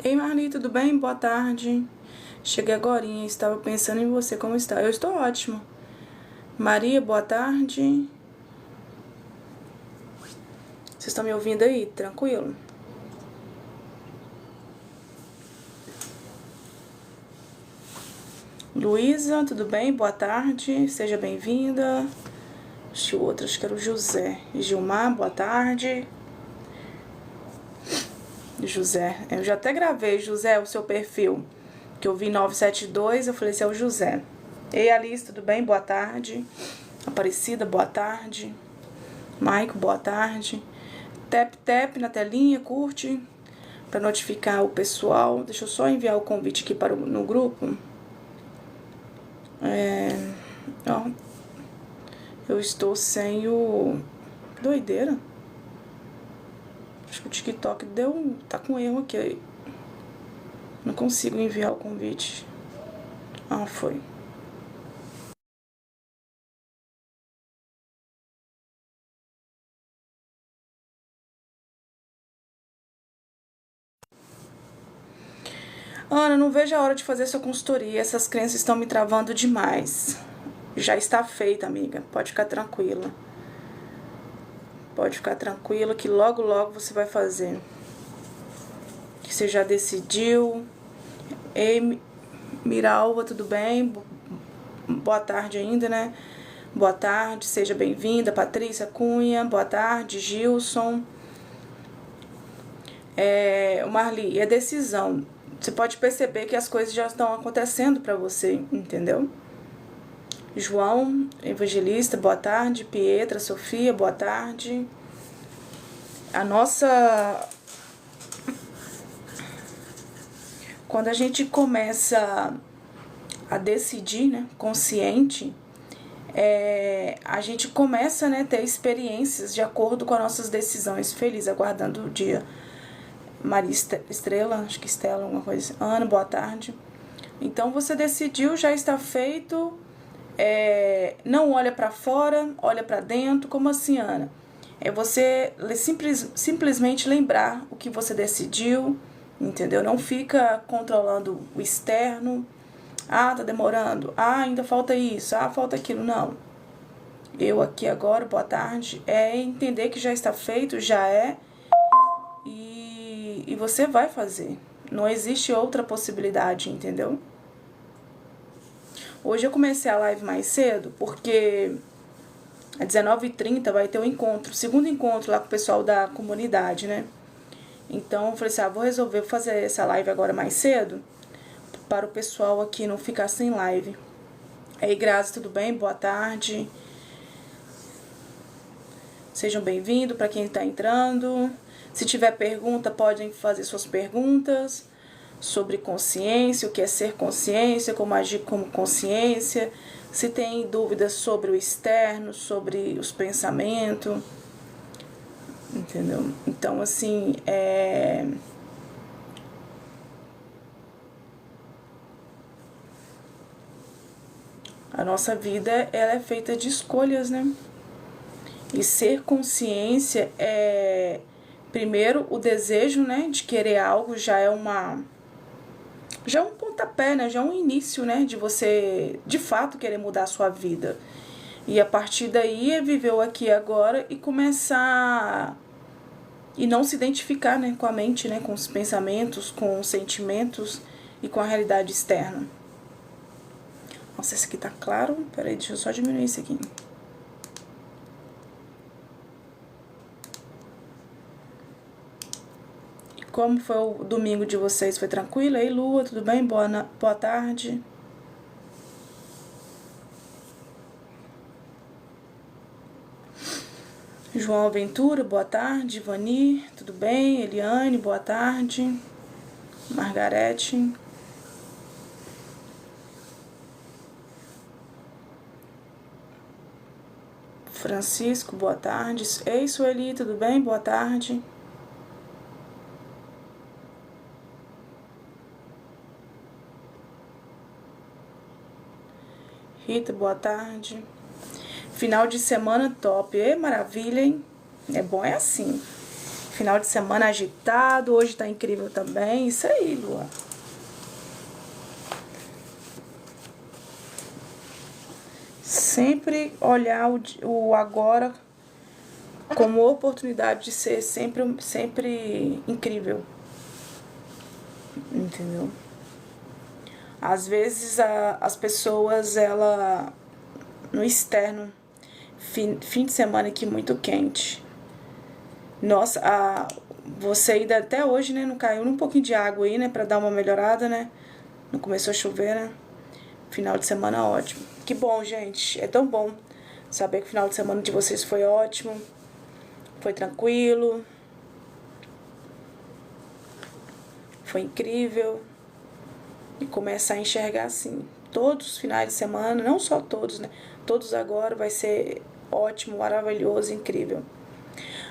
Ei, Marli, tudo bem? Boa tarde. Cheguei agorinha, estava pensando em você, como está? Eu estou ótimo. Maria, boa tarde. Vocês estão me ouvindo aí? Tranquilo? Luísa, tudo bem? Boa tarde. Seja bem-vinda. Acho que o outro, acho que era o José. Gilmar, boa tarde. José, eu já até gravei, José, o seu perfil, que eu vi 972, eu falei, esse é o José. Ei, Alice, tudo bem? Boa tarde. Aparecida, boa tarde. Maico, boa tarde. Tap na telinha, curte, para notificar o pessoal. Deixa eu só enviar o convite aqui no grupo. Ó, eu estou sem o... Doideira. Acho que o TikTok tá com erro aqui. Não consigo enviar o convite. Ah, foi. Ana, não vejo a hora de fazer sua consultoria. Essas crenças estão me travando demais. Já está feita, amiga. Pode ficar tranquila. Pode ficar tranquila que logo, logo você vai fazer. Que você já decidiu. Ei, Miralva, tudo bem? Boa tarde ainda, né? Boa tarde, seja bem-vinda. Patrícia Cunha, boa tarde. Gilson. Marli, é decisão. Você pode perceber que as coisas já estão acontecendo para você, entendeu? João, evangelista, boa tarde. Pietra, Sofia, boa tarde. Quando a gente começa a decidir, né, consciente, a gente começa, né, ter experiências de acordo com as nossas decisões. Feliz, aguardando o dia. Maria Estrela, acho que Estela, alguma coisa assim. Ana, boa tarde. Então você decidiu, já está feito. Não olha para fora, olha para dentro. Como assim, Ana? É você simplesmente lembrar o que você decidiu, entendeu? Não fica controlando o externo. Ah, tá demorando. Ah, ainda falta isso. Ah, falta aquilo. Não. Eu aqui agora, boa tarde, é entender que já está feito, já é. E você vai fazer. Não existe outra possibilidade, entendeu? Hoje eu comecei a live mais cedo, porque às 19h30 vai ter um encontro, segundo encontro lá com o pessoal da comunidade, né? Então eu falei assim, vou fazer essa live agora mais cedo, para o pessoal aqui não ficar sem live. Ei, Grazi, tudo bem? Boa tarde. Sejam bem-vindos para quem está entrando. Se tiver pergunta, podem fazer suas perguntas sobre consciência, o que é ser consciência, como agir como consciência. Se tem dúvidas sobre o externo, sobre os pensamentos, entendeu? Então, assim, a nossa vida, ela é feita de escolhas, né? E ser consciência é, primeiro, o desejo, né, de querer algo já é um pontapé, né, já é um início, né, de você, de fato, querer mudar a sua vida. E a partir daí é viver o aqui e agora e começar e não se identificar, né, com a mente, né, com os pensamentos, com os sentimentos e com a realidade externa. Nossa, esse aqui tá claro? Peraí, deixa eu só diminuir esse aqui. Como foi o domingo de vocês? Foi tranquilo? Ei, Lua, tudo bem? Boa tarde. João Ventura, boa tarde. Vani, tudo bem? Eliane, boa tarde. Margarete. Francisco, boa tarde. Ei, Sueli, tudo bem? Boa tarde. Rita, boa tarde. Final de semana top. Maravilha, hein? É bom, é assim. Final de semana agitado, hoje tá incrível também. Isso aí, Lua. Sempre olhar o agora como oportunidade de ser sempre incrível. Entendeu? Às vezes as pessoas, ela no externo, fim de semana aqui muito quente. Nossa, você ainda até hoje, né, não caiu um pouquinho de água aí, né, pra dar uma melhorada, né? Não começou a chover, né? Final de semana ótimo. Que bom, gente. É tão bom saber que o final de semana de vocês foi ótimo. Foi tranquilo. Foi incrível. E começar a enxergar assim. Todos os finais de semana, não só todos, né? Todos agora vai ser ótimo, maravilhoso, incrível.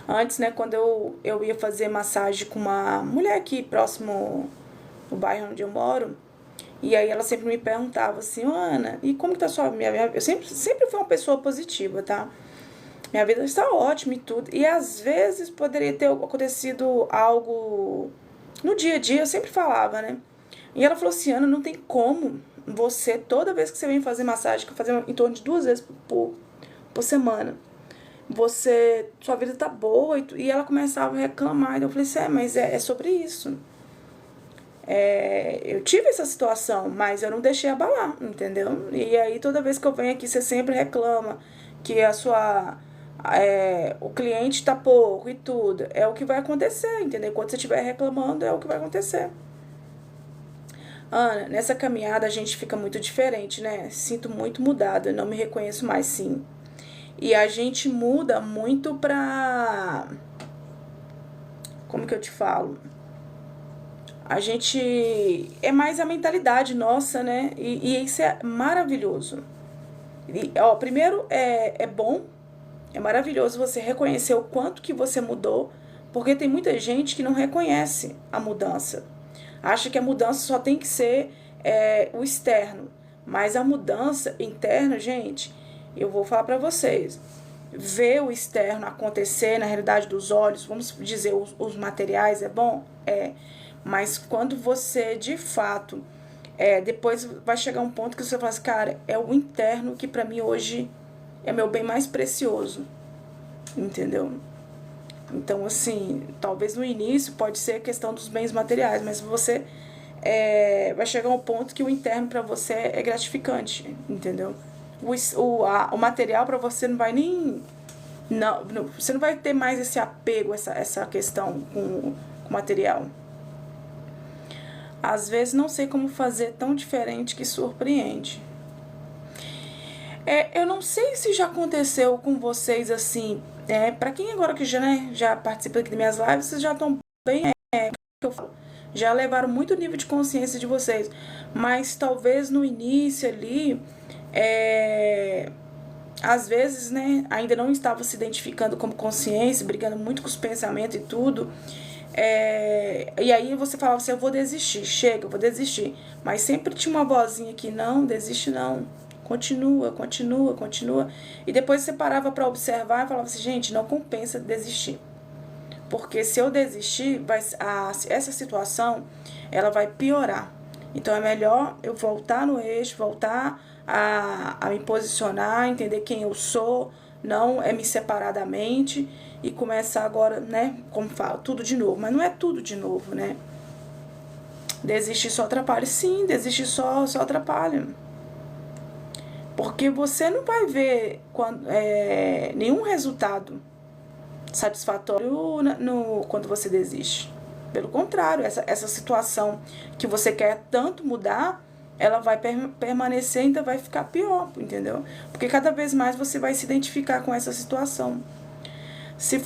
Antes, né, quando eu ia fazer massagem com uma mulher aqui próximo do bairro onde eu moro, e aí ela sempre me perguntava assim, Ana, e como que tá a sua minha eu sempre fui uma pessoa positiva, tá? Minha vida está ótima e tudo. E às vezes poderia ter acontecido algo no dia a dia, eu sempre falava, né? E ela falou assim, Ana, não tem como você, toda vez que você vem fazer massagem, que eu fazia em torno de 2 vezes por semana, sua vida tá boa, e ela começava a reclamar. Então eu falei assim, mas é sobre isso. Eu tive essa situação, mas eu não deixei abalar, entendeu? E aí toda vez que eu venho aqui, você sempre reclama que o cliente tá pouco e tudo. É o que vai acontecer, entendeu? Quando você estiver reclamando, é o que vai acontecer. Ana, nessa caminhada a gente fica muito diferente, né? Sinto muito mudada, não me reconheço mais, sim. E a gente muda muito pra... Como que eu te falo? A gente... É mais a mentalidade nossa, né? E isso é maravilhoso. Primeiro, é bom, é maravilhoso você reconhecer o quanto que você mudou, porque tem muita gente que não reconhece a mudança. Acha que a mudança só tem que ser o externo. Mas a mudança interna, gente, eu vou falar pra vocês. Ver o externo acontecer na realidade dos olhos, vamos dizer, os materiais, é bom? É. Mas quando você, de fato, depois vai chegar um ponto que você fala assim, cara, é o interno que pra mim hoje é meu bem mais precioso. Entendeu? Então, assim, talvez no início pode ser a questão dos bens materiais, mas você vai chegar um ponto que o interno pra você é gratificante, entendeu? O material pra você não vai nem... Não, você não vai ter mais esse apego, essa questão com o material. Às vezes não sei como fazer tão diferente que surpreende. Eu não sei se já aconteceu com vocês assim. Pra quem agora que já participa aqui das minhas lives, vocês já estão bem. Que eu falo, já levaram muito o nível de consciência de vocês. Mas talvez no início ali. Às vezes, né, ainda não estava se identificando como consciência, brigando muito com os pensamentos e tudo. E aí você falava assim, eu vou desistir, chega, eu vou desistir. Mas sempre tinha uma vozinha que não, desiste não. Continua, continua, continua. E depois você parava para observar e falava assim, gente, não compensa desistir. Porque se eu desistir, essa situação, ela vai piorar. Então é melhor eu voltar no eixo, voltar a me posicionar, entender quem eu sou, não me separar da mente e começar agora, né, como falo, tudo de novo. Mas não é tudo de novo, né? Desistir só atrapalha. Sim, desistir só atrapalha. Porque você não vai ver nenhum resultado satisfatório quando você desiste. Pelo contrário, essa situação que você quer tanto mudar, ela vai permanecer e ainda vai ficar pior, entendeu? Porque cada vez mais você vai se identificar com essa situação. Se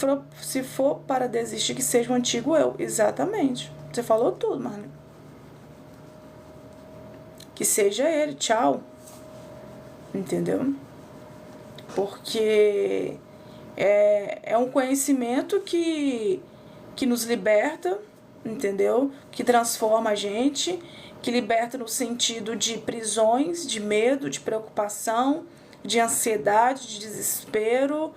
for para desistir, que seja o antigo eu. Exatamente. Você falou tudo, Marlene. Que seja ele. Tchau. Entendeu? Porque é um conhecimento que nos liberta, entendeu? Que transforma a gente, que liberta no sentido de prisões, de medo, de preocupação, de ansiedade, de desespero,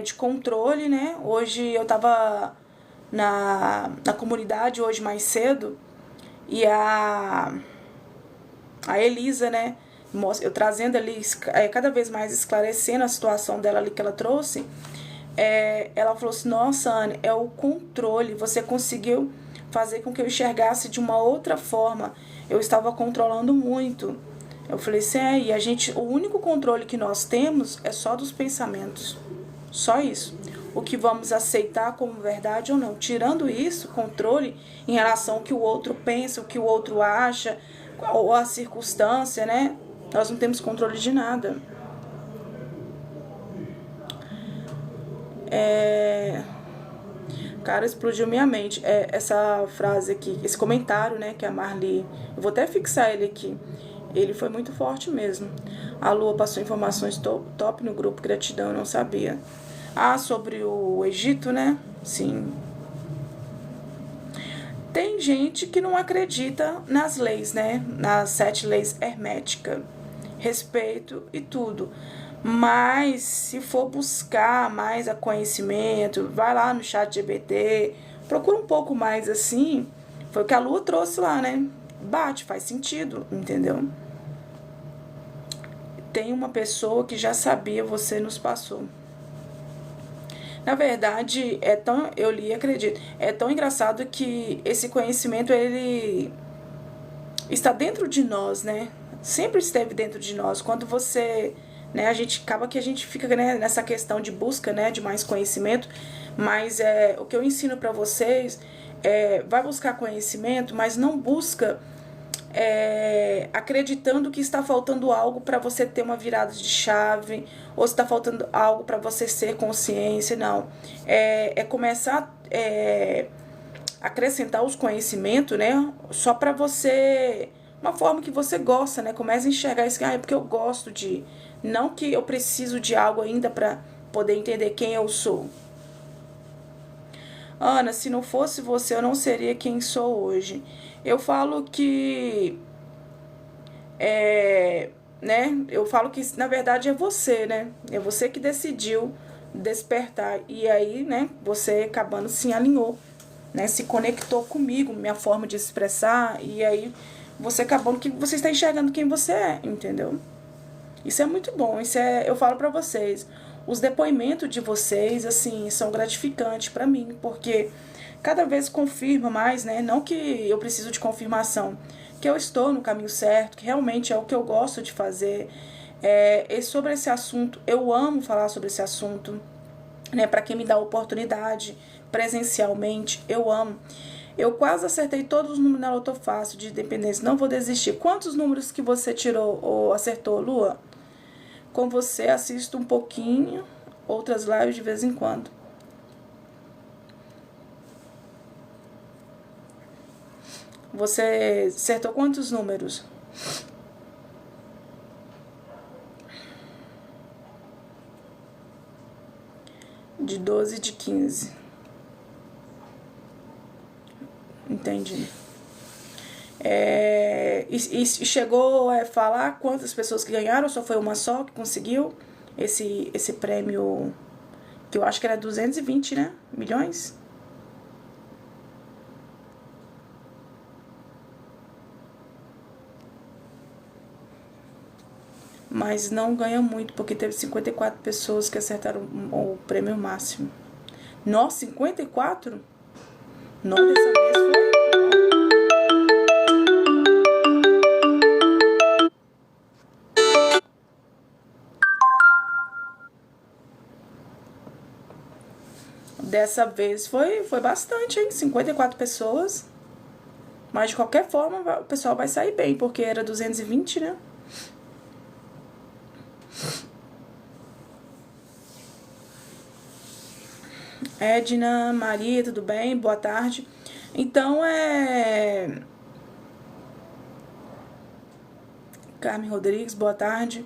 de controle, né? Hoje eu tava na comunidade hoje mais cedo, e a Elisa, né, eu trazendo ali, cada vez mais esclarecendo a situação dela ali que ela trouxe, ela falou assim, nossa, Anne, é o controle, você conseguiu fazer com que eu enxergasse de uma outra forma, eu estava controlando muito. Eu falei assim, e o único controle que nós temos é só dos pensamentos, só isso. O que vamos aceitar como verdade ou não. Tirando isso, controle em relação ao que o outro pensa, o que o outro acha, ou a circunstância, né? Nós não temos controle de nada. Cara, explodiu minha mente. Essa frase aqui, esse comentário, né, que a Marli... Eu vou até fixar ele aqui. Ele foi muito forte mesmo. A Lua passou informações top no grupo, gratidão, eu não sabia. Sobre o Egito, né? Sim. Tem gente que não acredita nas leis, né? Nas 7 leis herméticas. Respeito e tudo. Mas se for buscar mais a conhecimento, vai lá no chat GPT, procura um pouco mais assim. Foi o que a Lua trouxe lá, né? Bate, faz sentido, entendeu? Tem uma pessoa que já sabia, você nos passou. Na verdade, eu li e acredito, é tão engraçado que esse conhecimento, ele está dentro de nós, né? Sempre esteve dentro de nós. Quando você, né, a gente fica, né, nessa questão de busca, né, de mais conhecimento, mas o que eu ensino para vocês vai buscar conhecimento, mas não busca acreditando que está faltando algo para você ter uma virada de chave, ou está faltando algo para você ser consciência, não. Começar acrescentar os conhecimentos, né, só para você, uma forma que você gosta, né, começa a enxergar isso, é porque eu gosto de, não que eu preciso de algo ainda para poder entender quem eu sou. Ana, se não fosse você, eu não seria quem sou hoje. Eu falo que né? Eu falo que na verdade é você, né? É você que decidiu despertar, e aí, né, você acabando se alinhou, né? Se conectou comigo, minha forma de expressar, e aí você acabando que você está enxergando quem você é, entendeu? Isso é muito bom, eu falo pra vocês, os depoimentos de vocês, assim, são gratificantes pra mim, porque cada vez confirma mais, né? Não que eu preciso de confirmação, que eu estou no caminho certo, que realmente é o que eu gosto de fazer. E sobre esse assunto, eu amo falar sobre esse assunto, né? Para quem me dá a oportunidade presencialmente, eu amo. Eu quase acertei todos os números na Loto Fácil de dependência, não vou desistir. Quantos números que você tirou ou acertou, Lua? Com você assisto um pouquinho, outras lives de vez em quando. Você acertou quantos números? De 12 e de 15. Entendi. E chegou a falar quantas pessoas que ganharam, ou só foi uma só que conseguiu esse prêmio, que eu acho que era 220, né? Milhões? Mas não ganha muito, porque teve 54 pessoas que acertaram o prêmio máximo. Nossa, 54? Nossa, dessa vez foi... Dessa vez foi bastante, hein? 54 pessoas. Mas de qualquer forma, o pessoal vai sair bem, porque era 220, né? Edna, Maria, tudo bem? Boa tarde. Então, Carmen Rodrigues, boa tarde.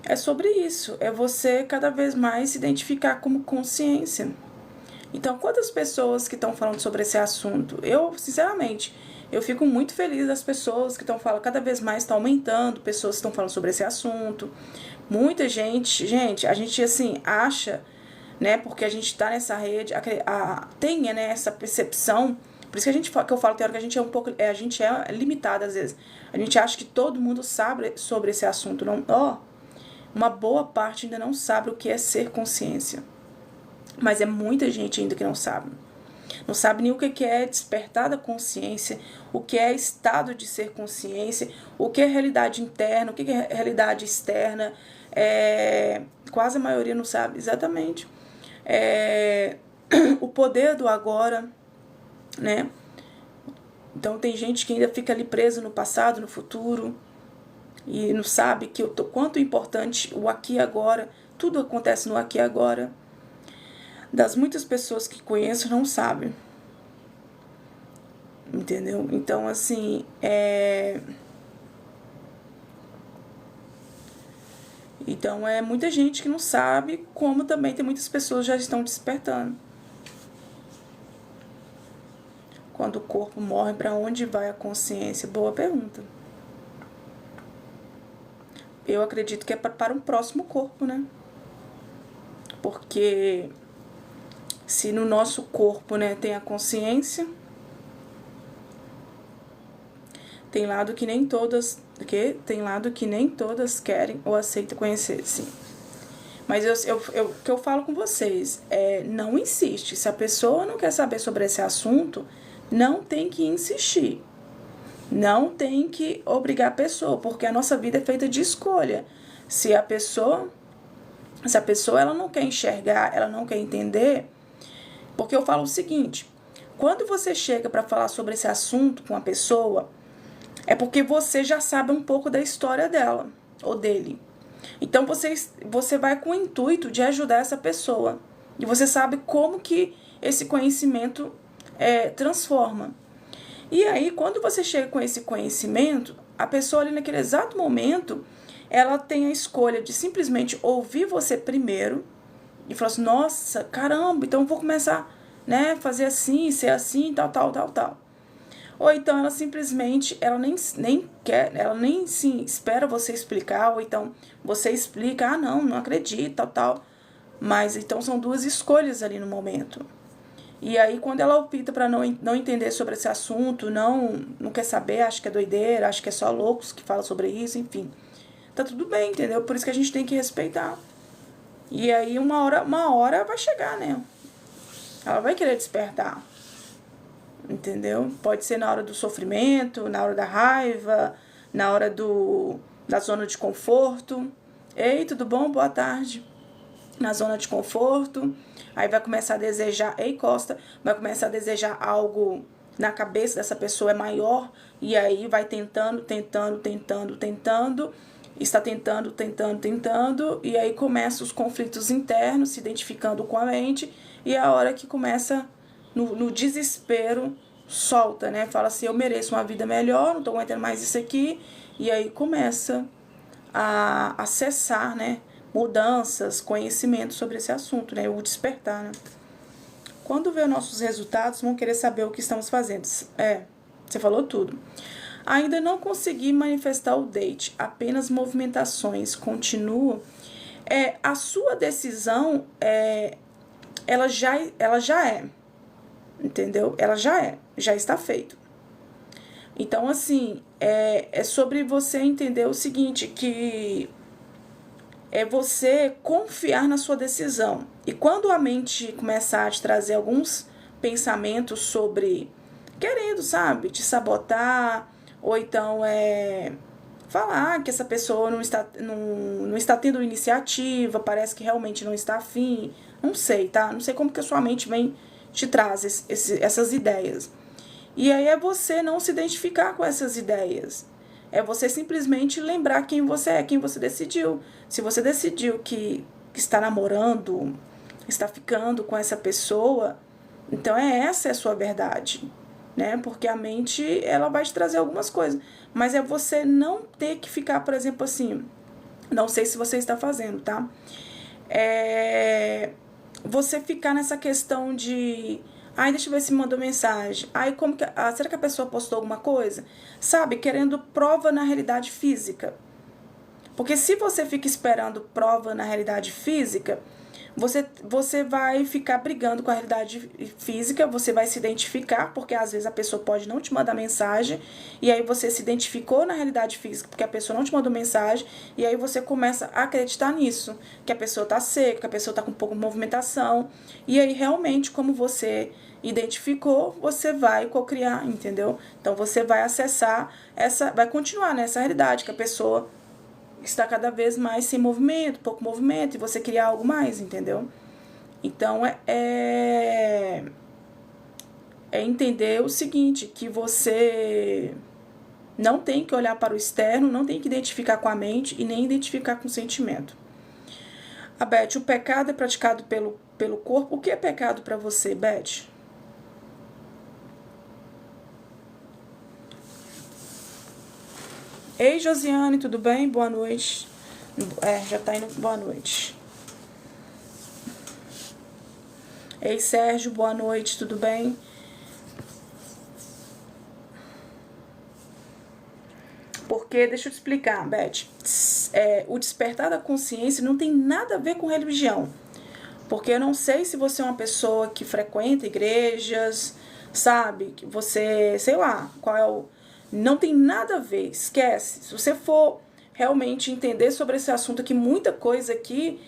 É sobre isso, é você cada vez mais se identificar como consciência. Então, quantas pessoas que estão falando sobre esse assunto? Eu, sinceramente, eu fico muito feliz das pessoas que estão falando, cada vez mais está aumentando, pessoas que estão falando sobre esse assunto. Muita gente, a gente assim, acha, né? Porque a gente tá nessa rede, tenha, né, essa percepção. Por isso que eu falo que a gente é um pouco, a gente é limitado às vezes. A gente acha que todo mundo sabe sobre esse assunto. Não, uma boa parte ainda não sabe o que é ser consciência. Mas é muita gente ainda que não sabe. Não sabe nem o que é despertar da consciência, o que é estado de ser consciência, o que é realidade interna, o que é realidade externa. Quase a maioria não sabe exatamente. O poder do agora, né? Então tem gente que ainda fica ali preso no passado, no futuro, e não sabe que o quanto é importante o aqui e agora. Tudo acontece no aqui e agora. Das muitas pessoas que conheço não sabem. Entendeu? Então, assim, Então, é muita gente que não sabe, como também tem muitas pessoas que já estão despertando. Quando o corpo morre, para onde vai a consciência? Boa pergunta. Eu acredito que é para um próximo corpo, né? Porque se no nosso corpo, né, tem a consciência, tem lado que nem todas, tem lado que nem todas querem ou aceitam conhecer, sim. Mas o que eu falo com vocês não insiste. Se a pessoa não quer saber sobre esse assunto, não tem que insistir. Não tem que obrigar a pessoa, porque a nossa vida é feita de escolha. Se a pessoa ela não quer enxergar, ela não quer entender, porque eu falo o seguinte: quando você chega para falar sobre esse assunto com a pessoa, é porque você já sabe um pouco da história dela ou dele. Então você vai com o intuito de ajudar essa pessoa. E você sabe como que esse conhecimento transforma. E aí, quando você chega com esse conhecimento, a pessoa ali naquele exato momento, ela tem a escolha de simplesmente ouvir você primeiro e falar assim: nossa, caramba, então eu vou começar, né, fazer assim, ser assim, tal. Ou então ela simplesmente, ela nem quer, ela nem se espera você explicar, ou então você explica: não acredito, tal. Mas então são duas escolhas ali no momento. E aí quando ela opta para não entender sobre esse assunto, não quer saber, acha que é doideira, acha que é só loucos que falam sobre isso, enfim. Tá tudo bem, entendeu? Por isso que a gente tem que respeitar. E aí uma hora vai chegar, né? Ela vai querer despertar. Entendeu? Pode ser na hora do sofrimento, na hora da raiva, na hora da zona de conforto. Ei, tudo bom? Boa tarde. Na zona de conforto. Aí vai começar a desejar, vai começar a desejar algo na cabeça dessa pessoa maior. E aí vai tentando. Está tentando. E aí começam os conflitos internos, se identificando com a mente. E é a hora que começa... No desespero, solta, né? Fala assim: eu mereço uma vida melhor, não tô aguentando mais isso aqui. E aí começa a acessar, né, mudanças, conhecimento sobre esse assunto, né? O despertar, né? Quando ver nossos resultados, vão querer saber o que estamos fazendo. Você falou tudo. Ainda não consegui manifestar o date, apenas movimentações. Continuo. A sua decisão, ela já é. Entendeu? Ela já está feito. Então, assim, é sobre você entender o seguinte, que é você confiar na sua decisão. E quando a mente começar a te trazer alguns pensamentos sobre, querendo, sabe, te sabotar, ou então falar que essa pessoa não está tendo iniciativa, parece que realmente não está afim, não sei, tá? Não sei como que a sua mente te traz essas ideias. E aí é você não se identificar com essas ideias. É você simplesmente lembrar quem você é, quem você decidiu. Se você decidiu que está namorando, está ficando com essa pessoa, então essa é a sua verdade, né? Porque a mente, ela vai te trazer algumas coisas. Mas é você não ter que ficar, por exemplo, assim, não sei se você está fazendo, tá? Você ficar nessa questão de... deixa eu ver se mandou mensagem. Como que... será que a pessoa postou alguma coisa? Sabe, querendo prova na realidade física. Porque se você fica esperando prova na realidade física, você vai ficar brigando com a realidade física, você vai se identificar, porque às vezes a pessoa pode não te mandar mensagem, e aí você se identificou na realidade física, porque a pessoa não te mandou mensagem, e aí você começa a acreditar nisso, que a pessoa tá seca, que a pessoa tá com pouca movimentação, e aí realmente, como você identificou, você vai cocriar, entendeu? Então você vai acessar vai continuar nessa realidade, que a pessoa está cada vez mais sem movimento, pouco movimento, e você criar algo mais, entendeu? Então, é entender o seguinte, que você não tem que olhar para o externo, não tem que identificar com a mente e nem identificar com o sentimento. A Beth, o pecado é praticado pelo corpo. O que é pecado para você, Beth? Ei, Josiane, tudo bem? Boa noite. Já tá indo boa noite. Ei, Sérgio, boa noite, tudo bem? Porque, deixa eu te explicar, Beth, o despertar da consciência não tem nada a ver com religião. Porque eu não sei se você é uma pessoa que frequenta igrejas, sabe? Que você, sei lá, qual é o... Não tem nada a ver, esquece. Se você for realmente entender sobre esse assunto aqui, muita coisa aqui,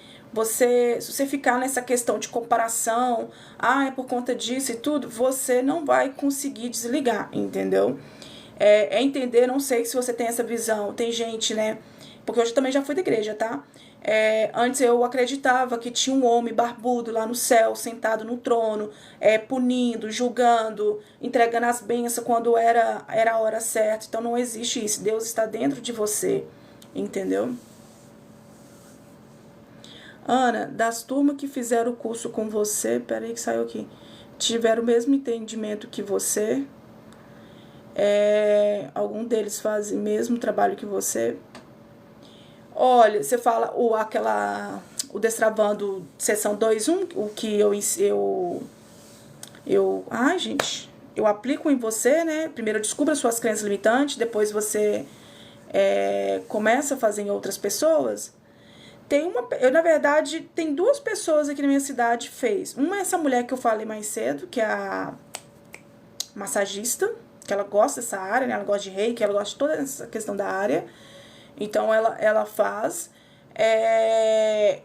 se você ficar nessa questão de comparação, é por conta disso e tudo, você não vai conseguir desligar, entendeu? Entender, não sei se você tem essa visão, tem gente, né? Porque hoje também já fui da igreja, tá? Antes eu acreditava que tinha um homem barbudo lá no céu, sentado no trono, punindo, julgando, entregando as bênçãos quando era a hora certa. Então não existe isso. Deus está dentro de você, entendeu? Ana, das turmas que fizeram o curso com você, peraí que saiu aqui, tiveram o mesmo entendimento que você? Algum deles fazem o mesmo trabalho que você? Olha, você fala o Destravando Sessão 2.1, o que gente, eu aplico em você, né? Primeiro eu descubro as suas crenças limitantes, depois você começa a fazer em outras pessoas. Na verdade, tem duas pessoas aqui na minha cidade que fez. Uma é essa mulher que eu falei mais cedo, que é a massagista, que ela gosta dessa área, né? Ela gosta de reiki, ela gosta de toda essa questão da área. Então ela faz.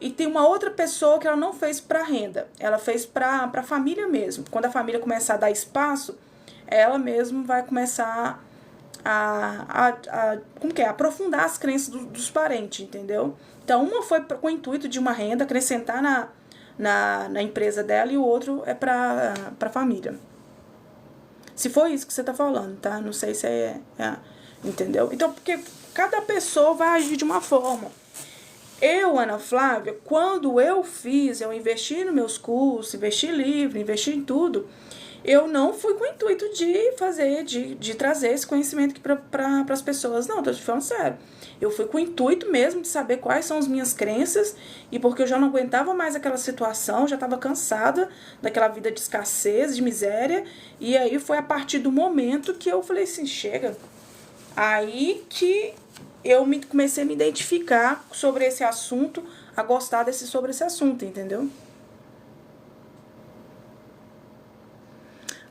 E tem uma outra pessoa que ela não fez para renda, ela fez para família mesmo. Quando a família começar a dar espaço, ela mesmo vai começar aprofundar as crenças dos parentes, entendeu? Então uma foi com o intuito de uma renda, acrescentar na empresa dela, e o outro é para família. Se for isso que você tá falando, tá? Não sei se entendeu? Então, porque cada pessoa vai agir de uma forma. Eu, Ana Flávia, quando eu investi nos meus cursos, investi em livro, investi em tudo, eu não fui com o intuito de trazer esse conhecimento para as pessoas. Não, tô te falando sério. Eu fui com o intuito mesmo de saber quais são as minhas crenças, e porque eu já não aguentava mais aquela situação, já estava cansada daquela vida de escassez, de miséria, e aí foi a partir do momento que eu falei assim, chega. Aí que eu comecei a me identificar sobre esse assunto, a gostar sobre esse assunto, entendeu?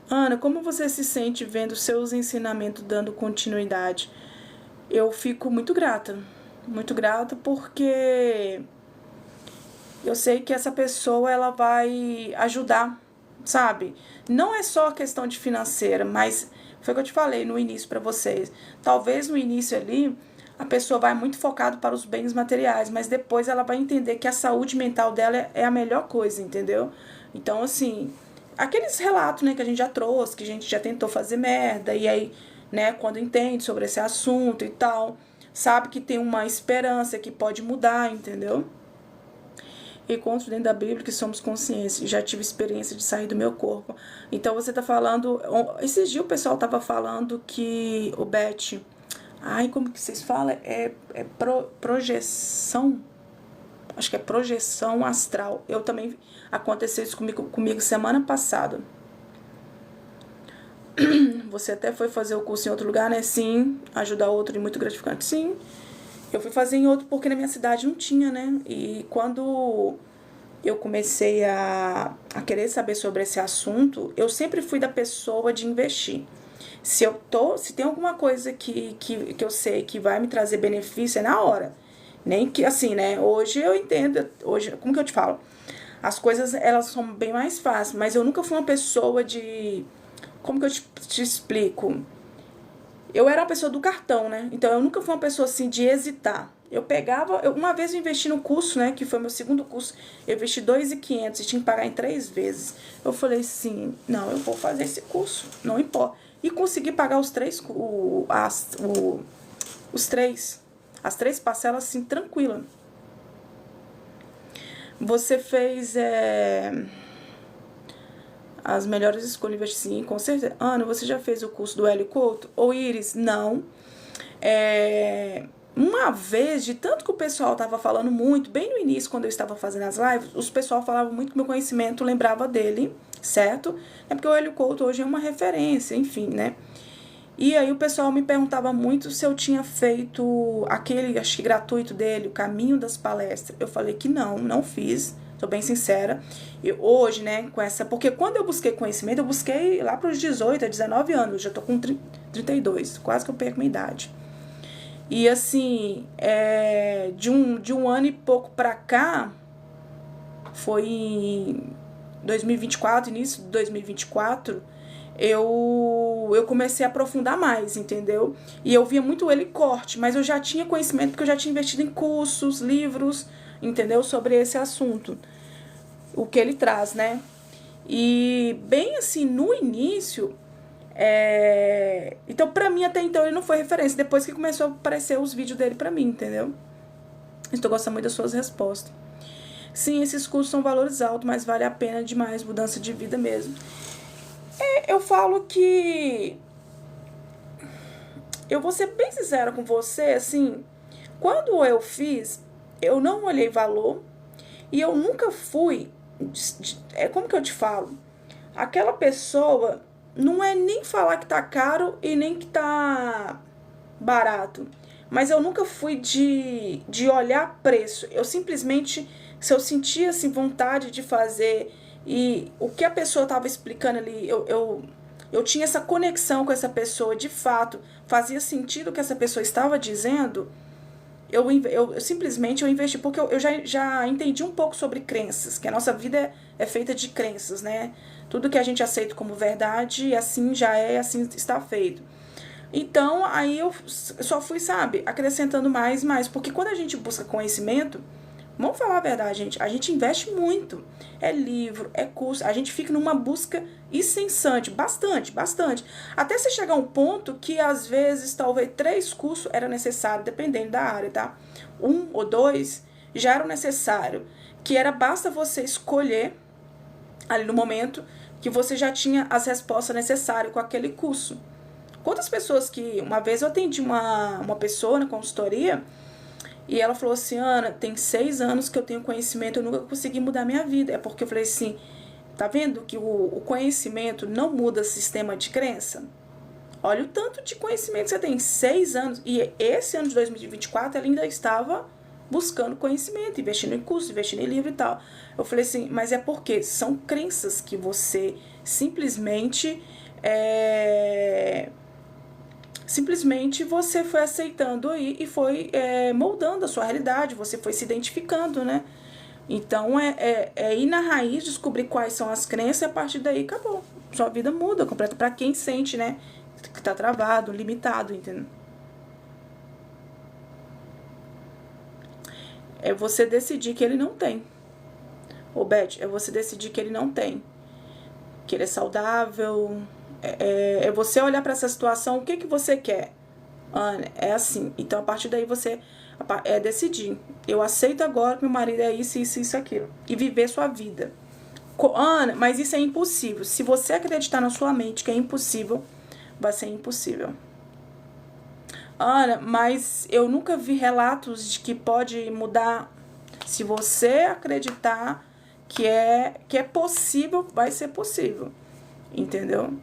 Ana, como você se sente vendo seus ensinamentos dando continuidade? Eu fico muito grata porque eu sei que essa pessoa ela vai ajudar, sabe? Não é só a questão de financeira, mas foi o que eu te falei no início para vocês. Talvez no início ali a pessoa vai muito focado para os bens materiais, mas depois ela vai entender que a saúde mental dela é a melhor coisa, entendeu? Então, assim, aqueles relatos, né, que a gente já trouxe, que a gente já tentou fazer merda, e aí, né, quando entende sobre esse assunto e tal, sabe que tem uma esperança que pode mudar, entendeu? Encontro dentro da Bíblia que somos conscientes. Já tive experiência de sair do meu corpo. Então você tá falando... Esses dias o pessoal tava falando que o Beth... como que vocês falam? Projeção... Acho que é projeção astral. Eu também... Aconteceu isso comigo semana passada. Você até foi fazer o curso em outro lugar, né? Sim. Ajudar outro e muito gratificante. Sim. Eu fui fazer em outro porque na minha cidade não tinha, né? E quando eu comecei a querer saber sobre esse assunto, eu sempre fui da pessoa de investir. Se tem alguma coisa que eu sei que vai me trazer benefício, é na hora. Nem que assim, né? Hoje eu entendo, hoje, como que eu te falo? As coisas, elas são bem mais fáceis, mas eu nunca fui uma pessoa de... Como que eu te explico? Eu era uma pessoa do cartão, né? Então eu nunca fui uma pessoa assim de hesitar. Eu pegava, uma vez eu investi no curso, né, que foi meu segundo curso, eu investi 2.500 e tinha que pagar em 3 vezes. Eu falei assim, não, eu vou fazer esse curso, não importa. E consegui pagar os três, as 3 parcelas assim, tranquila. Você fez as melhores escolhas, sim, com certeza. Ana, você já fez o curso do Hélio Couto? Ou Iris? Não. Uma vez, de tanto que o pessoal estava falando muito, bem no início, quando eu estava fazendo as lives, os pessoal falava muito que meu conhecimento lembrava dele, certo? É porque o Hélio Couto hoje é uma referência, enfim, né? E aí o pessoal me perguntava muito se eu tinha feito aquele, acho que gratuito dele, o Caminho das Palestras. Eu falei que não fiz, sou bem sincera. E hoje, né, com essa... Porque quando eu busquei conhecimento, eu busquei lá para os 18, a 19 anos. Eu já tô com 32, quase que eu perco minha idade. E assim, de um ano e pouco pra cá, foi em 2024, início de 2024, eu comecei a aprofundar mais, entendeu? E eu via muito ele corte, mas eu já tinha conhecimento, porque eu já tinha investido em cursos, livros, entendeu? Sobre esse assunto, o que ele traz, né? E bem assim, no início... Então, pra mim, até então, ele não foi referência. Depois que começou a aparecer os vídeos dele pra mim, entendeu? Estou gostando muito das suas respostas. Sim, esses cursos são valores altos, mas vale a pena demais, mudança de vida mesmo. Eu falo que... Eu vou ser bem sincera com você, assim... Quando eu fiz, eu não olhei valor. E eu nunca fui... Como que eu te falo? Aquela pessoa... Não é nem falar que tá caro e nem que tá barato. Mas eu nunca fui de olhar preço. Eu simplesmente, se eu sentia assim, vontade de fazer e o que a pessoa tava explicando ali, eu tinha essa conexão com essa pessoa, de fato, fazia sentido o que essa pessoa estava dizendo, eu simplesmente eu investi, porque eu já entendi um pouco sobre crenças, que a nossa vida é feita de crenças, né? Tudo que a gente aceita como verdade, assim já é, assim está feito. Então, aí eu só fui, sabe, acrescentando mais, porque quando a gente busca conhecimento, vamos falar a verdade, gente, a gente investe muito. É livro, é curso, a gente fica numa busca incessante, bastante. Até você chegar a um ponto que, às vezes, talvez 3 cursos era necessário, dependendo da área, tá? 1 ou 2 já eram necessário, basta você escolher ali no momento que você já tinha as respostas necessárias com aquele curso. Quantas pessoas que... Uma vez eu atendi uma pessoa na consultoria e ela falou assim, Ana, tem 6 anos que eu tenho conhecimento, eu nunca consegui mudar minha vida. É porque eu falei assim, tá vendo que o conhecimento não muda sistema de crença? Olha o tanto de conhecimento que você tem, 6 anos. E esse ano de 2024 ela ainda estava buscando conhecimento, investindo em curso, investindo em livro e tal. Eu falei assim, mas é porque são crenças que você simplesmente você foi aceitando aí e foi moldando a sua realidade, você foi se identificando, né? Então é ir na raiz, descobrir quais são as crenças e a partir daí acabou. Sua vida muda completa para quem sente, né? Que tá travado, limitado, entendeu? É você decidir que ele não tem. Ô, Beth, é você decidir que ele não tem. Que ele é saudável. É você olhar para essa situação, o que você quer? Ana, é assim. Então, a partir daí, você decidir. Eu aceito agora que meu marido é isso, aquilo. E viver sua vida. Ana, mas isso é impossível. Se você acreditar na sua mente que é impossível, vai ser impossível. Ana, mas eu nunca vi relatos de que pode mudar. Se você acreditar que é possível, vai ser possível. Entendeu?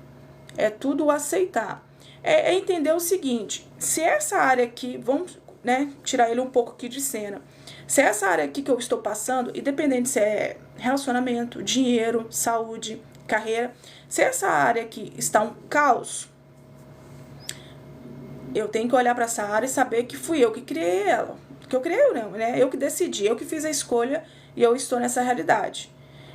É tudo aceitar. É entender o seguinte, se essa área aqui, né, tirar ele um pouco aqui de cena. Se é essa área aqui que eu estou passando, independente se é relacionamento, dinheiro, saúde, carreira, se essa área aqui está um caos, eu tenho que olhar para essa área e saber que fui eu que criei ela. Que eu criei, né? Eu que decidi, eu que fiz a escolha e eu estou nessa realidade.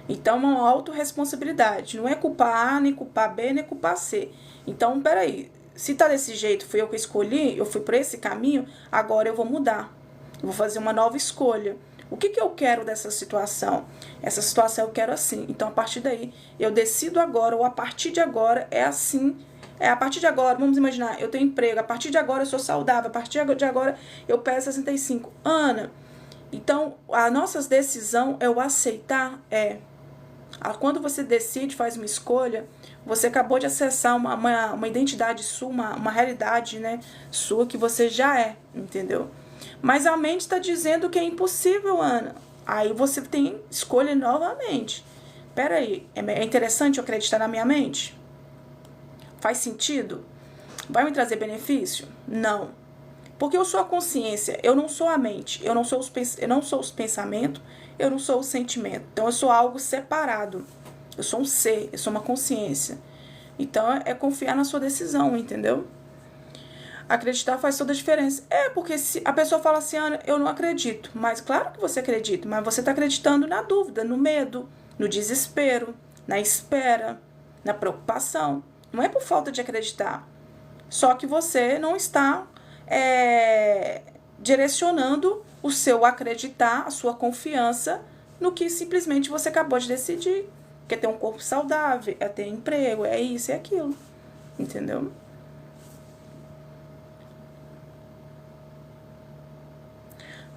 Então, é uma autorresponsabilidade. Não é culpar A, nem culpar B, nem culpar C. Então, peraí. Se tá desse jeito, fui eu que escolhi, eu fui por esse caminho, agora eu vou mudar. Eu vou fazer uma nova escolha. O que eu quero dessa situação? Essa situação eu quero assim. Então, a partir daí, eu decido agora, ou a partir de agora é assim. A partir de agora, vamos imaginar, eu tenho emprego, a partir de agora eu sou saudável, a partir de agora eu peso 65. Ana, então, a nossa decisão é o aceitar, quando você decide, faz uma escolha, você acabou de acessar uma identidade sua, uma realidade, né, sua que você já é, entendeu? Mas a mente está dizendo que é impossível, Ana. Aí você tem escolha novamente. Peraí, é interessante eu acreditar na minha mente? Faz sentido? Vai me trazer benefício? Não. Porque eu sou a consciência, eu não sou a mente, eu não sou os pensamentos, eu não sou o sentimento. Então eu sou algo separado. Eu sou um ser, eu sou uma consciência. Então é confiar na sua decisão, entendeu? Acreditar faz toda a diferença. Porque se a pessoa fala assim, Ana, eu não acredito. Mas claro que você acredita, mas você está acreditando na dúvida, no medo, no desespero, na espera, na preocupação. Não é por falta de acreditar. Só que você não está direcionando o seu acreditar, a sua confiança no que simplesmente você acabou de decidir. Que é ter um corpo saudável, é ter emprego, é isso e aquilo. Entendeu?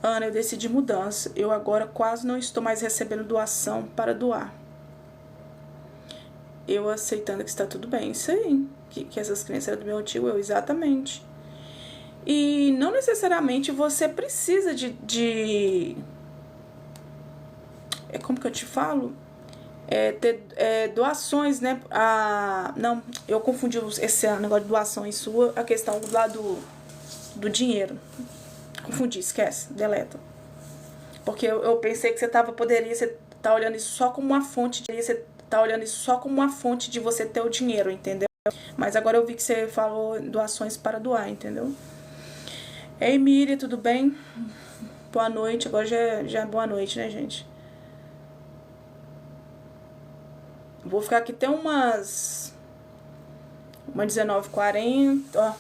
Ana, eu decidi mudança. Eu agora quase não estou mais recebendo doação para doar. Eu aceitando que está tudo bem. Isso aí. Que essas crenças eram do meu antigo eu, exatamente. E não necessariamente você precisa de como que eu te falo? Ter doações, né? Não, eu confundi esse negócio de doações sua, a questão lá do dinheiro. Confundi, esquece, deleta. Porque eu pensei que você tá olhando isso só como uma fonte de você ter o dinheiro, entendeu? Mas agora eu vi que você falou doações para doar, entendeu? Ei, Miriam, tudo bem? Boa noite, agora já é boa noite, né, gente? Vou ficar aqui até umas 19h40,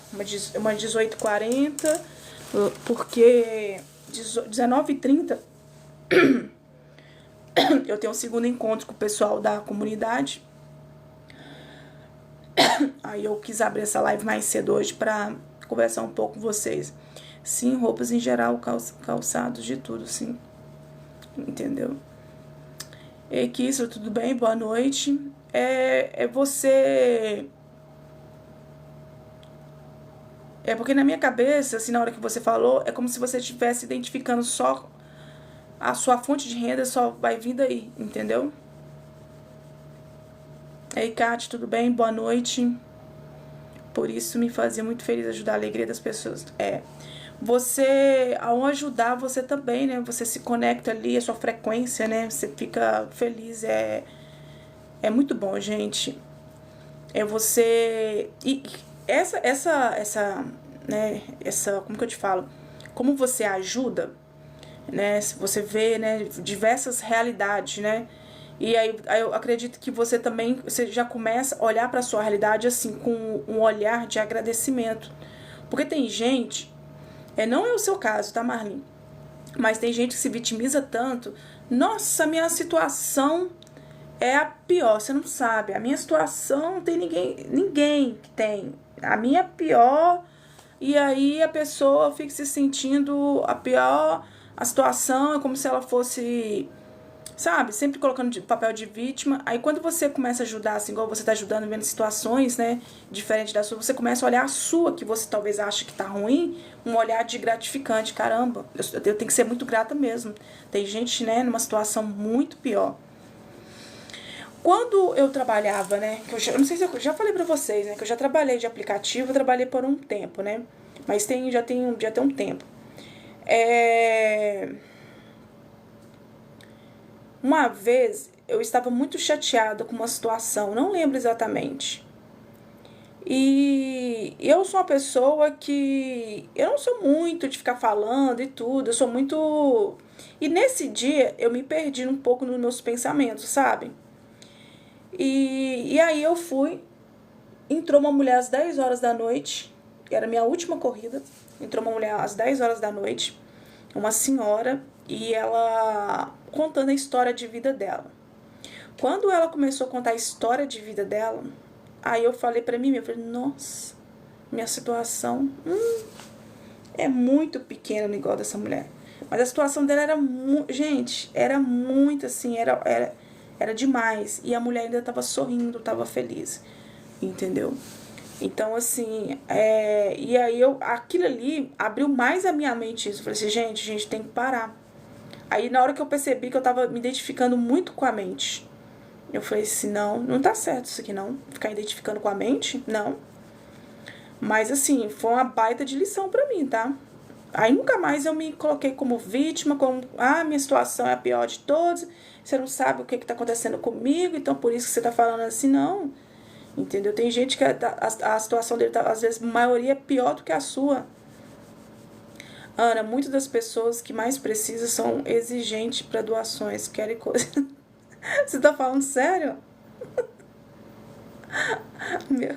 uma 18h40, porque 19h30 eu tenho um segundo encontro com o pessoal da comunidade. Aí eu quis abrir essa live mais cedo hoje pra conversar um pouco com vocês. Sim, roupas em geral, calçados, de tudo, sim. Entendeu? Ei, Kissel, tudo bem? Boa noite. Você... porque na minha cabeça, assim, na hora que você falou, é como se você estivesse identificando só a sua fonte de renda, só vai vir daí, entendeu? Ei, Kate, tudo bem? Boa noite. Por isso me fazia muito feliz ajudar a alegria das pessoas. Você, ao ajudar, você também, né? Você se conecta ali, a sua frequência, né? Você fica feliz, é muito bom, gente. Você... E né? Como que eu te falo? Como você ajuda, né? Você vê, né? Diversas realidades, né? E aí eu acredito que você já começa a olhar para a sua realidade assim, com um olhar de agradecimento. Porque tem gente, não é o seu caso, tá, Marlene? Mas tem gente que se vitimiza tanto. Nossa, minha situação é a pior, você não sabe. A minha situação não tem ninguém que tem. A minha é pior, e aí a pessoa fica se sentindo a pior. A situação é como se ela fosse... Sabe? Sempre colocando papel de vítima. Aí quando você começa a ajudar, assim, igual você tá ajudando, vendo situações, né, diferente da sua, você começa a olhar a sua, que você talvez ache que tá ruim, um olhar de gratificante. Caramba, eu tenho que ser muito grata mesmo. Tem gente, né, numa situação muito pior. Quando eu trabalhava, né, eu não sei se eu já falei pra vocês, né, que eu já trabalhei de aplicativo, eu trabalhei por um tempo, né, mas já tem um tempo. É... Uma vez eu estava muito chateada com uma situação, não lembro exatamente. E eu sou uma pessoa que eu não sou muito de ficar falando e tudo, eu sou muito. E nesse dia eu me perdi um pouco nos meus pensamentos, sabe? E aí eu fui, entrou uma mulher às 10 horas da noite, que era a minha última corrida. Entrou uma mulher às 10 horas da noite, uma senhora, e ela contando a história de vida dela. Quando ela começou a contar a história de vida dela, aí eu falei pra mim, eu falei, nossa, minha situação é muito pequena igual dessa mulher. Mas a situação dela era muito, gente, era muito assim, era demais. E a mulher ainda tava sorrindo, tava feliz, entendeu? Então, assim, e aí aquilo ali abriu mais a minha mente isso. Eu falei assim, gente, a gente tem que parar. Aí na hora que eu percebi que eu tava me identificando muito com a mente, eu falei assim, não tá certo isso aqui não. Ficar identificando com a mente, não. Mas assim, foi uma baita de lição pra mim, tá? Aí nunca mais eu me coloquei como vítima, como, minha situação é a pior de todas, você não sabe o que tá acontecendo comigo, então por isso que você tá falando assim, não. Entendeu? Tem gente que a situação dele tá, às vezes, a maioria é pior do que a sua. Ana, muitas das pessoas que mais precisam são exigentes para doações, querem coisa. Você tá falando sério? Meu.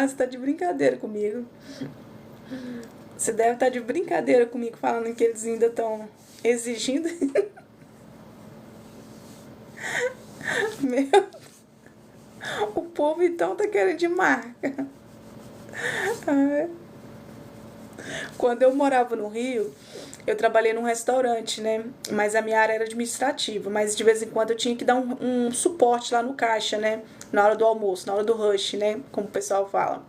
Você tá de brincadeira comigo. Você deve estar de brincadeira comigo falando que eles ainda estão exigindo. Meu. O povo então tá querendo de marca. Quando eu morava no Rio, eu trabalhei num restaurante, né? Mas a minha área era administrativa. Mas de vez em quando eu tinha que dar um suporte lá no caixa, né? Na hora do almoço, na hora do rush, né? Como o pessoal fala.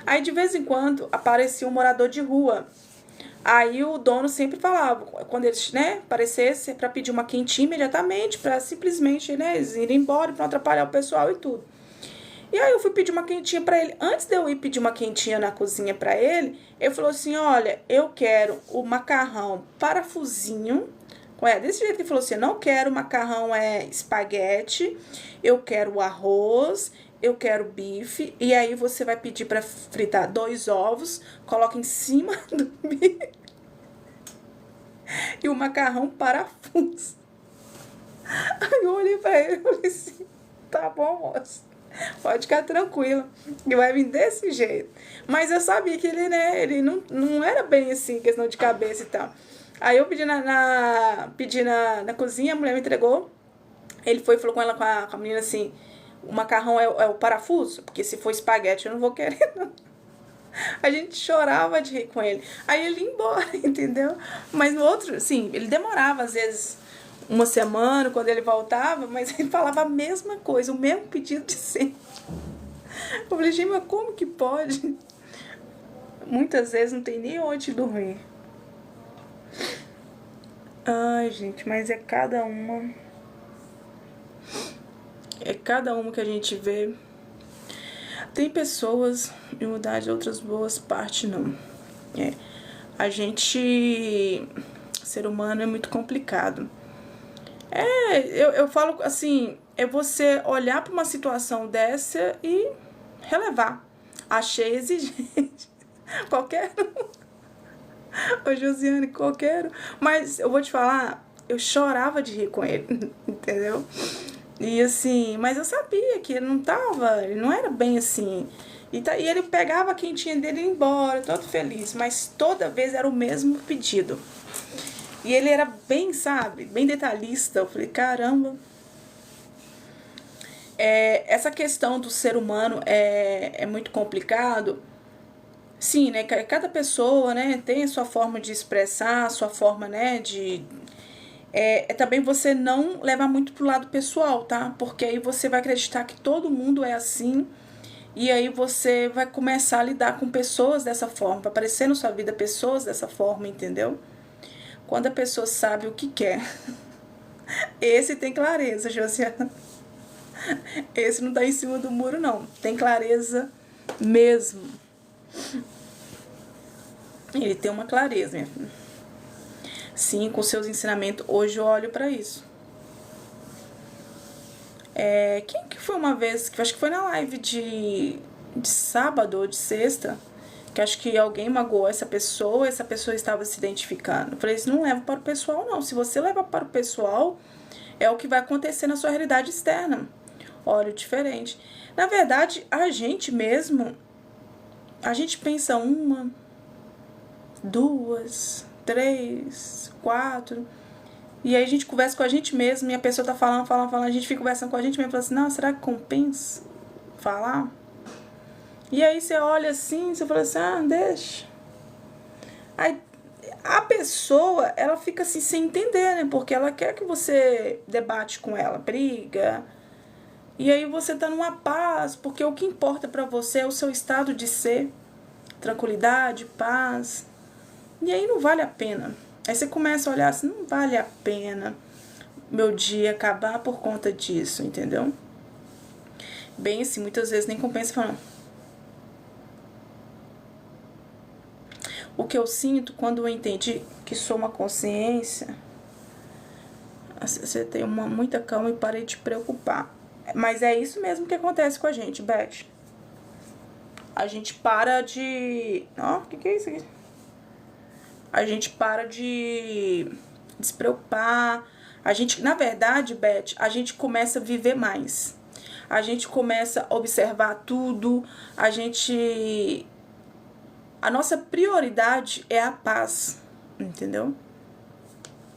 Aí de vez em quando aparecia um morador de rua. Aí o dono sempre falava, quando eles, né, aparecesse, para pedir uma quentinha imediatamente, para simplesmente, né, eles irem embora, para não atrapalhar o pessoal e tudo. E aí eu fui pedir uma quentinha pra ele. Antes de eu ir pedir uma quentinha na cozinha pra ele, ele falou assim, olha, eu quero o macarrão parafusinho. Desse jeito que ele falou assim, não quero macarrão espaguete, eu quero o arroz, eu quero bife. E aí você vai pedir pra fritar 2 ovos, coloca em cima do bife e o macarrão parafuso. Aí eu olhei pra ele e falei assim, tá bom, moço. Pode ficar tranquilo, que vai vir desse jeito. Mas eu sabia que ele, né, ele não era bem assim, questão de cabeça e tal. Aí eu pedi pedi na cozinha, a mulher me entregou. Ele foi e falou com ela, com a menina assim, o macarrão é o parafuso? Porque se for espaguete eu não vou querer, não. A gente chorava de rir com ele. Aí ele ia embora, entendeu? Mas no outro, assim, ele demorava às vezes uma semana quando ele voltava, mas ele falava a mesma coisa, o mesmo pedido de sempre. Eu falei, gente, mas como que pode? Muitas vezes não tem nem onde dormir. Ai, gente, mas é cada uma. É cada uma que a gente vê. Tem pessoas de humildade, outras boas partes não. A gente, ser humano, é muito complicado. Eu falo assim, é você olhar para uma situação dessa e relevar. Achei exigente. Qualquer um. Ô, Josiane, qualquer um. Mas eu vou te falar, eu chorava de rir com ele, entendeu? E assim, mas eu sabia que ele não era bem assim. E ele pegava a quentinha dele e ia embora, todo feliz. Mas toda vez era o mesmo pedido. E ele era bem, sabe, bem detalhista. Eu falei, caramba. Essa questão do ser humano é muito complicado. Sim, né, cada pessoa, né, tem a sua forma de expressar, a sua forma, né, de... também você não levar muito pro lado pessoal, tá? Porque aí você vai acreditar que todo mundo é assim. E aí você vai começar a lidar com pessoas dessa forma. Vai aparecer na sua vida pessoas dessa forma, entendeu? Quando a pessoa sabe o que quer. Esse tem clareza, Josiana. Esse não tá em cima do muro, não. Tem clareza mesmo. Ele tem uma clareza, minha filha. Sim, com seus ensinamentos, hoje eu olho pra isso. Quem que foi uma vez, que acho que foi na live de sábado ou de sexta, que acho que alguém magoou essa pessoa estava se identificando. Eu falei, isso não leva para o pessoal, não. Se você leva para o pessoal, é o que vai acontecer na sua realidade externa. Olha, diferente. Na verdade, a gente mesmo, a gente pensa 1, 2, 3, 4... E aí a gente conversa com a gente mesmo e a pessoa tá falando, a gente fica conversando com a gente mesmo e fala assim, não, será que compensa falar? E aí você olha assim, você fala assim, deixa. Aí a pessoa, ela fica assim sem entender, né? Porque ela quer que você debate com ela, briga. E aí você tá numa paz, porque o que importa pra você é o seu estado de ser, tranquilidade, paz. E aí não vale a pena. Aí você começa a olhar assim, não vale a pena meu dia acabar por conta disso, entendeu? Bem assim, muitas vezes nem compensa falar. O que eu sinto quando eu entendi que sou uma consciência, você tem muita calma e parei de te preocupar. Mas é isso mesmo que acontece com a gente, Beth. A gente para de... Ó, o que é isso aqui? A gente para de se preocupar. A gente, na verdade, Beth, a gente começa a viver mais. A gente começa a observar tudo. A nossa prioridade é a paz, entendeu?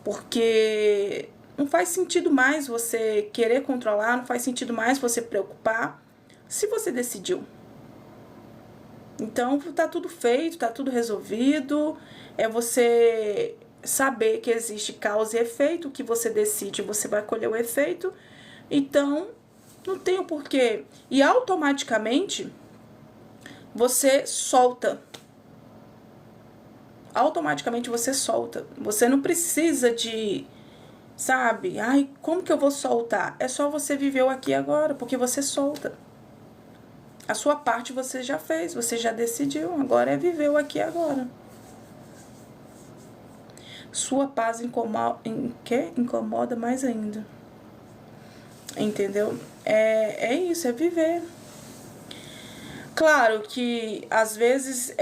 Porque não faz sentido mais você querer controlar, não faz sentido mais você preocupar se você decidiu. Então, tá tudo feito, tá tudo resolvido. É você saber que existe causa e efeito, o que você decide, você vai colher o efeito. Então, não tem o porquê. E automaticamente, você solta. Automaticamente você solta. Você não precisa de, sabe? Ai, como que eu vou soltar? É só você viver o aqui e agora, porque você solta. A sua parte você já fez, você já decidiu. Agora é viver o aqui e agora. Sua paz incomoda mais ainda. Entendeu? É isso, é viver. Claro que às vezes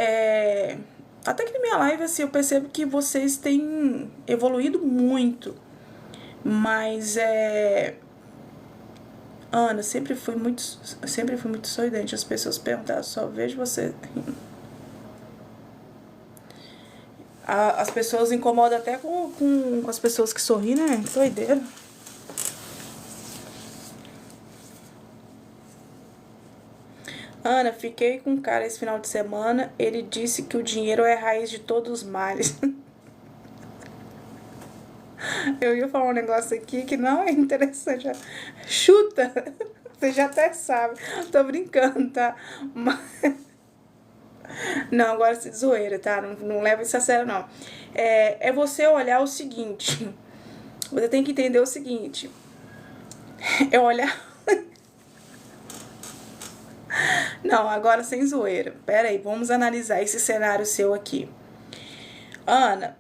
até que na minha live assim, eu percebo que vocês têm evoluído muito. Mas Ana, sempre fui muito sorridente. As pessoas perguntaram, só vejo você. As pessoas incomodam até com as pessoas que sorriem, né? Doideira. Ana, fiquei com um cara esse final de semana. Ele disse que o dinheiro é a raiz de todos os males. Eu ia falar um negócio aqui que não é interessante. Chuta! Você já até sabe. Tô brincando, tá? Mas... Não, agora se zoeira, tá? Não leva isso a sério, não. É você olhar o seguinte. Você tem que entender o seguinte. É olhar... Não, agora sem zoeira. Pera aí, vamos analisar esse cenário seu aqui. Ana,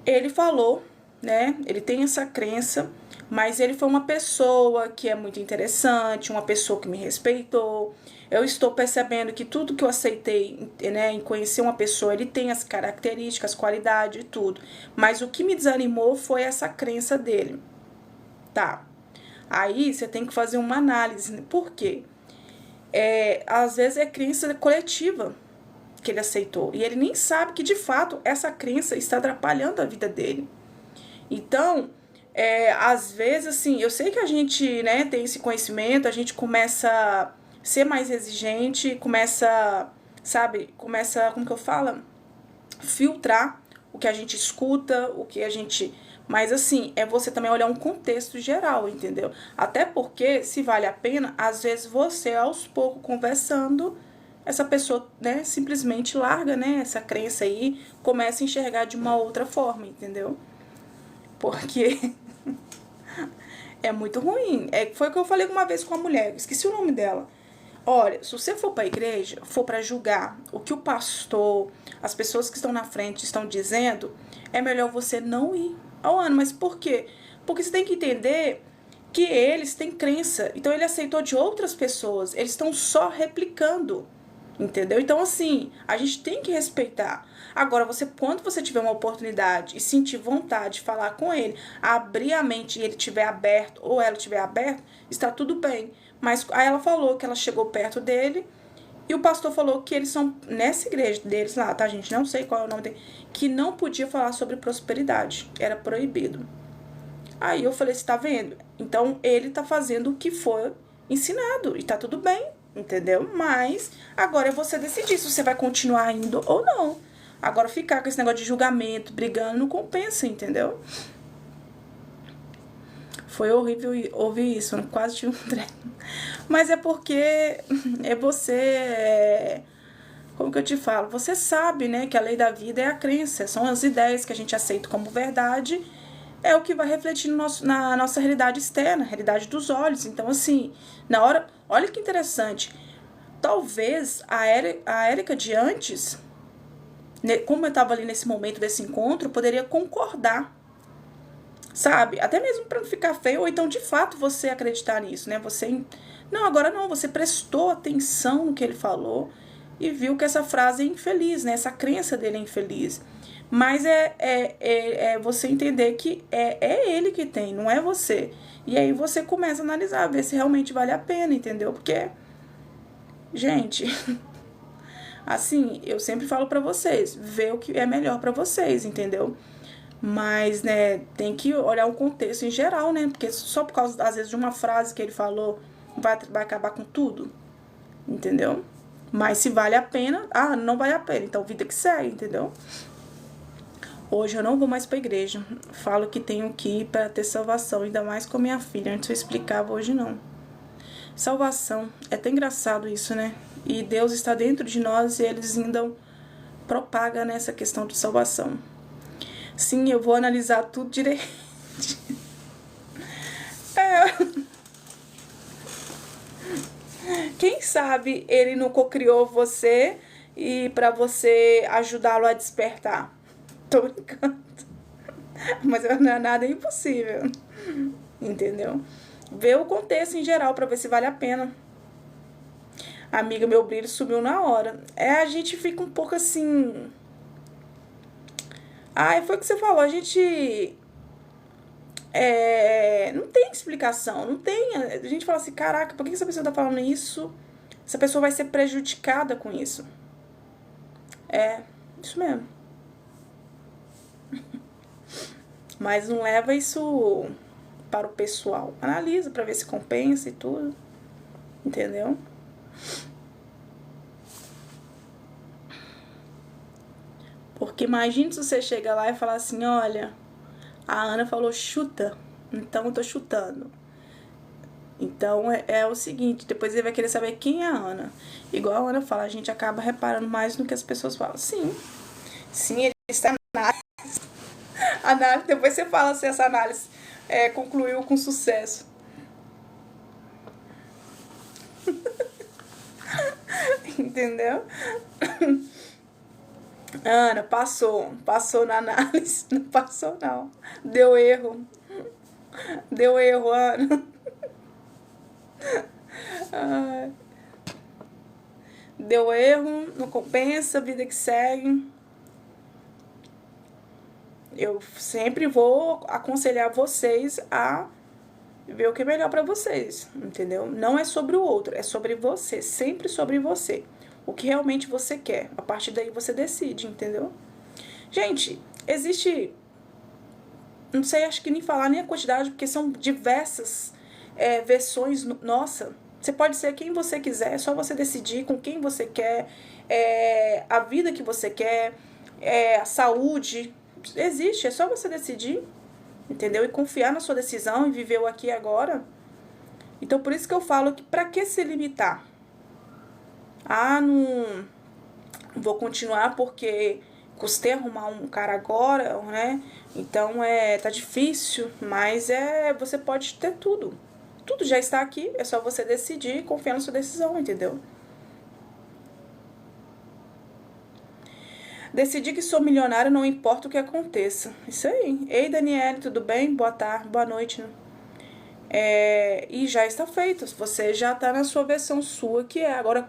ele falou, né? Ele tem essa crença, mas ele foi uma pessoa que é muito interessante, uma pessoa que me respeitou. Eu estou percebendo que tudo que eu aceitei, né, em conhecer uma pessoa, ele tem as características, qualidade e tudo. Mas o que me desanimou foi essa crença dele. Tá. Aí você tem que fazer uma análise. Por quê? Às vezes é crença coletiva que ele aceitou. E ele nem sabe que, de fato, essa crença está atrapalhando a vida dele. Então, às vezes, assim, eu sei que a gente, né, tem esse conhecimento, a gente começa a ser mais exigente, começa, como que eu falo? Filtrar o que a gente escuta, o que a gente... Mas, assim, é você também olhar um contexto geral, entendeu? Até porque, se vale a pena, às vezes você, aos poucos, conversando, essa pessoa, né, simplesmente larga, né, essa crença aí, começa a enxergar de uma outra forma, entendeu? Porque é muito ruim. Foi o que eu falei uma vez com a mulher, esqueci o nome dela. Olha, se você for para a igreja, for para julgar o que o pastor, as pessoas que estão na frente estão dizendo, é melhor você não ir. Oh, Ana, mas por quê? Porque você tem que entender que eles têm crença. Então ele aceitou de outras pessoas. Eles estão só replicando. Entendeu? Então, assim, a gente tem que respeitar. Agora, quando você tiver uma oportunidade e sentir vontade de falar com ele, abrir a mente e ele estiver aberto, ou ela estiver aberta, está tudo bem. Mas aí ela falou que ela chegou perto dele e o pastor falou que eles são, nessa igreja deles lá, tá, gente? Não sei qual é o nome dele, que não podia falar sobre prosperidade. Era proibido. Aí eu falei, você tá vendo? Então, ele tá fazendo o que foi ensinado e tá tudo bem. Entendeu? Mas agora é você decidir se você vai continuar indo ou não. Agora ficar com esse negócio de julgamento, brigando, não compensa, entendeu? Foi horrível ouvir isso, eu quase tive um treino. Mas é porque é você. Como que eu te falo? Você sabe, né, que a lei da vida é a crença, são as ideias que a gente aceita como verdade, é o que vai refletir na nossa realidade externa, realidade dos olhos. Então, assim, na hora. Olha que interessante. Talvez a Érica de antes, como eu estava ali nesse momento desse encontro, poderia concordar. Sabe? Até mesmo para não ficar feio, ou então de fato você acreditar nisso, né? Não, agora não, você prestou atenção no que ele falou e viu que essa frase é infeliz, né? Essa crença dele é infeliz. Mas é você entender que é ele que tem, não é você. E aí você começa a analisar, ver se realmente vale a pena, entendeu? Porque, gente, assim, eu sempre falo pra vocês, ver o que é melhor pra vocês, entendeu? Mas, né, tem que olhar o contexto em geral, né? Porque só por causa, às vezes, de uma frase que ele falou, vai acabar com tudo, entendeu? Mas se vale a pena, não vale a pena, então vida que segue, entendeu? Hoje eu não vou mais pra igreja. Falo que tenho que ir para ter salvação, ainda mais com minha filha. Antes eu explicava, hoje não. Salvação. É até engraçado isso, né? E Deus está dentro de nós e eles ainda propagam nessa questão de salvação. Sim, eu vou analisar tudo direito. Quem sabe ele não cocriou você e para você ajudá-lo a despertar. Tô brincando. Mas não é nada impossível. Entendeu? Vê o contexto em geral pra ver se vale a pena. Amiga, meu brilho subiu na hora. A gente fica um pouco assim. Foi o que você falou. A gente. Não tem explicação. Não tem. A gente fala assim: caraca, por que essa pessoa tá falando isso? Essa pessoa vai ser prejudicada com isso. Isso mesmo. Mas não leva isso para o pessoal. Analisa para ver se compensa e tudo. Entendeu? Porque imagine se você chega lá e falar assim, olha, a Ana falou chuta, então eu tô chutando. Então é o seguinte, depois ele vai querer saber quem é a Ana. Igual a Ana fala, a gente acaba reparando mais no que as pessoas falam. Sim, ele está na análise. Depois você fala se essa análise concluiu com sucesso. Entendeu? Ana, passou na análise. Não passou, não. Deu erro, Ana. Deu erro, não compensa, vida que segue. Eu sempre vou aconselhar vocês a ver o que é melhor pra vocês, entendeu? Não é sobre o outro, é sobre você, sempre sobre você. O que realmente você quer. A partir daí você decide, entendeu? Gente, existe... Não sei, acho que nem falar nem a quantidade, porque são diversas versões. Nossa, você pode ser quem você quiser, é só você decidir com quem você quer, a vida que você quer, a saúde. Existe, é só você decidir, entendeu? E confiar na sua decisão e viver o aqui e agora. Então, por isso que eu falo que pra que se limitar? Não vou continuar porque custei arrumar um cara agora, né? Então tá difícil, mas você pode ter tudo. Tudo já está aqui, é só você decidir e confiar na sua decisão, entendeu? Decidi que sou milionária, não importa o que aconteça. Isso aí. Ei, Daniele, tudo bem? Boa tarde, boa noite, né? E já está feito. Você já está na sua versão sua, que é. Agora,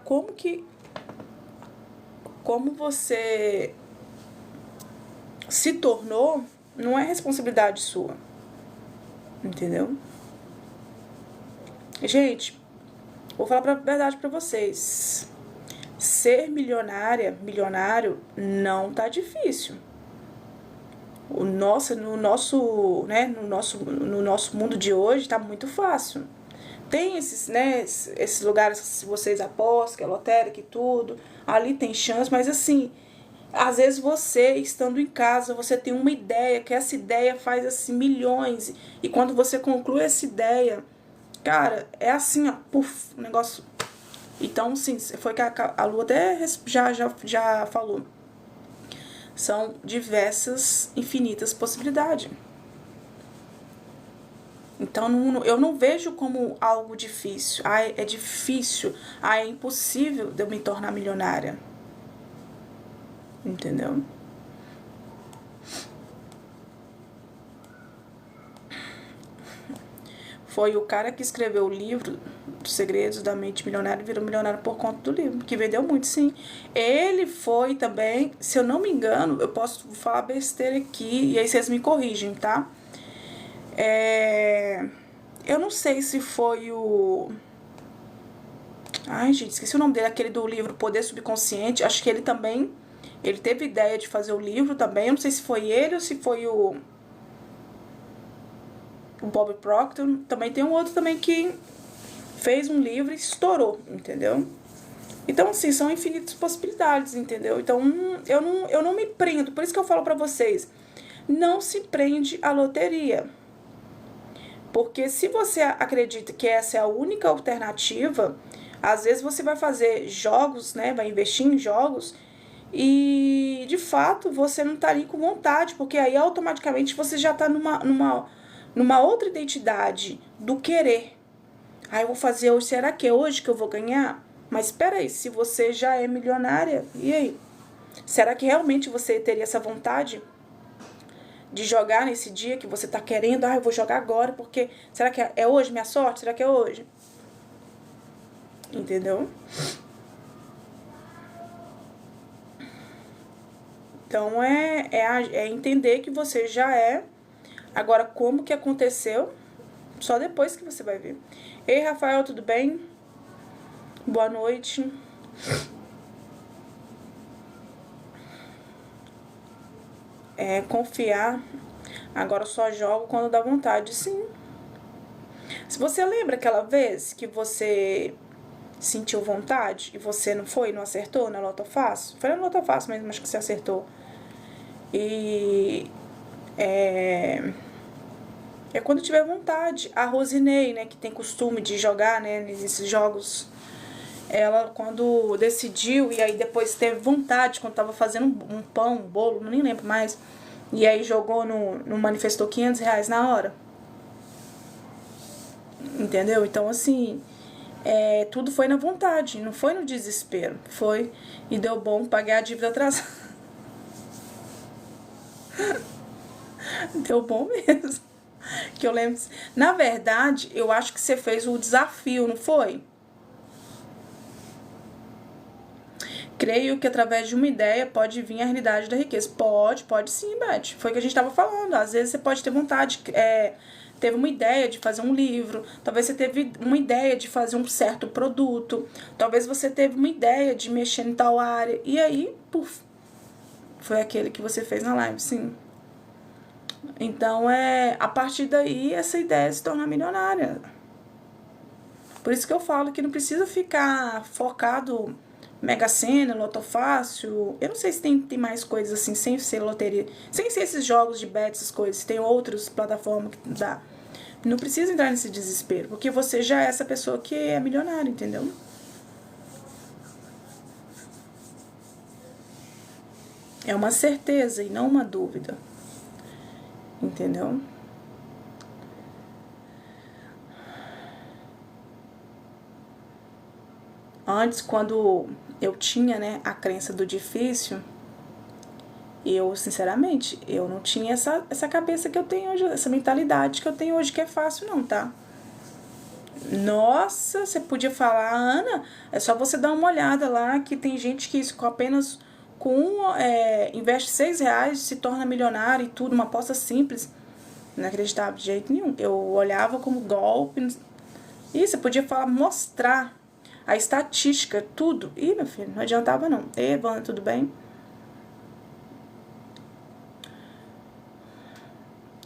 como você se tornou, não é responsabilidade sua. Entendeu? Gente, vou falar a verdade pra vocês. Ser milionário, não tá difícil. No nosso mundo de hoje tá muito fácil. Tem esses lugares que vocês apostam, que é lotérica e tudo, ali tem chance, mas assim, às vezes você, estando em casa, você tem uma ideia, que essa ideia faz assim milhões, e quando você conclui essa ideia, cara, é assim, ó, puf, o negócio. Então, sim, foi que a Lu até já falou. São diversas, infinitas possibilidades. Então, eu não vejo como algo difícil. Ai, é difícil. Ai, é impossível de eu me tornar milionária. Entendeu? Foi o cara que escreveu o livro Os Segredos da Mente Milionária e virou milionário por conta do livro, que vendeu muito, sim. Ele foi também, se eu não me engano, eu posso falar besteira aqui, e aí vocês me corrigem, tá? Eu não sei se foi o... Ai, gente, esqueci o nome dele, aquele do livro Poder Subconsciente. Acho que ele também, ele teve ideia de fazer o livro também. Eu não sei se foi ele ou se foi o Bob Proctor. Também tem um outro também que fez um livro e estourou, entendeu? Então, assim, são infinitas possibilidades, entendeu? Então, eu não me prendo. Por isso que eu falo pra vocês, não se prende à loteria. Porque se você acredita que essa é a única alternativa, às vezes você vai fazer jogos, né? Vai investir em jogos e, de fato, você não tá ali com vontade, porque aí automaticamente você já tá numa outra identidade do querer. Ah, eu vou fazer hoje, será que é hoje que eu vou ganhar? Mas espera aí, se você já é milionária, e aí? Será que realmente você teria essa vontade de jogar nesse dia que você tá querendo? Ah, eu vou jogar agora, porque será que é hoje minha sorte? Será que é hoje? Entendeu? Então é entender que você já é. Agora, como que aconteceu? Só depois que você vai ver. Ei, Rafael, tudo bem? Boa noite. Confiar. Agora eu só jogo quando dá vontade, sim. Se você lembra aquela vez que você sentiu vontade e você não foi, não acertou na Loto Fácil? Foi na Loto Fácil mesmo, acho que você acertou. E é quando tiver vontade. A Rosinei, né, que tem costume de jogar, né, nesses jogos, ela quando decidiu e aí depois teve vontade, quando tava fazendo um pão, um bolo, nem lembro mais, e aí jogou no manifestou R$ 500 na hora. Entendeu? Então, assim, tudo foi na vontade, não foi no desespero. Foi e deu bom, paguei a dívida atrasada. Deu bom mesmo. Que eu lembro. Na verdade, eu acho que você fez o desafio, não foi? Creio que através de uma ideia pode vir a realidade da riqueza. Pode sim, Beth. Foi o que a gente estava falando. Às vezes você pode ter vontade, teve uma ideia de fazer um livro, talvez você teve uma ideia de fazer um certo produto, talvez você teve uma ideia de mexer em tal área, e aí, puf, foi aquele que você fez na live, sim. Então, a partir daí, essa ideia se torna milionária. Por isso que eu falo que não precisa ficar focado Mega Sena, Loto Fácil. Eu não sei se tem mais coisas assim, sem ser loteria. Sem ser esses jogos de bet, essas coisas. Tem outras plataformas que dá. Não precisa entrar nesse desespero, porque você já é essa pessoa que é milionária, entendeu? É uma certeza e não uma dúvida. Entendeu? Antes, quando eu tinha, né, a crença do difícil, eu, sinceramente, eu não tinha essa cabeça que eu tenho hoje, essa mentalidade que eu tenho hoje, que é fácil não, tá? Nossa, você podia falar, Ana, é só você dar uma olhada lá, que tem gente que com apenas investe R$ 6, se torna milionário e tudo, uma aposta simples. Não acreditava de jeito nenhum. Eu olhava como golpe. E você podia falar, mostrar a estatística, tudo. Ih, meu filho, não adiantava não. Ei, Vana, tudo bem?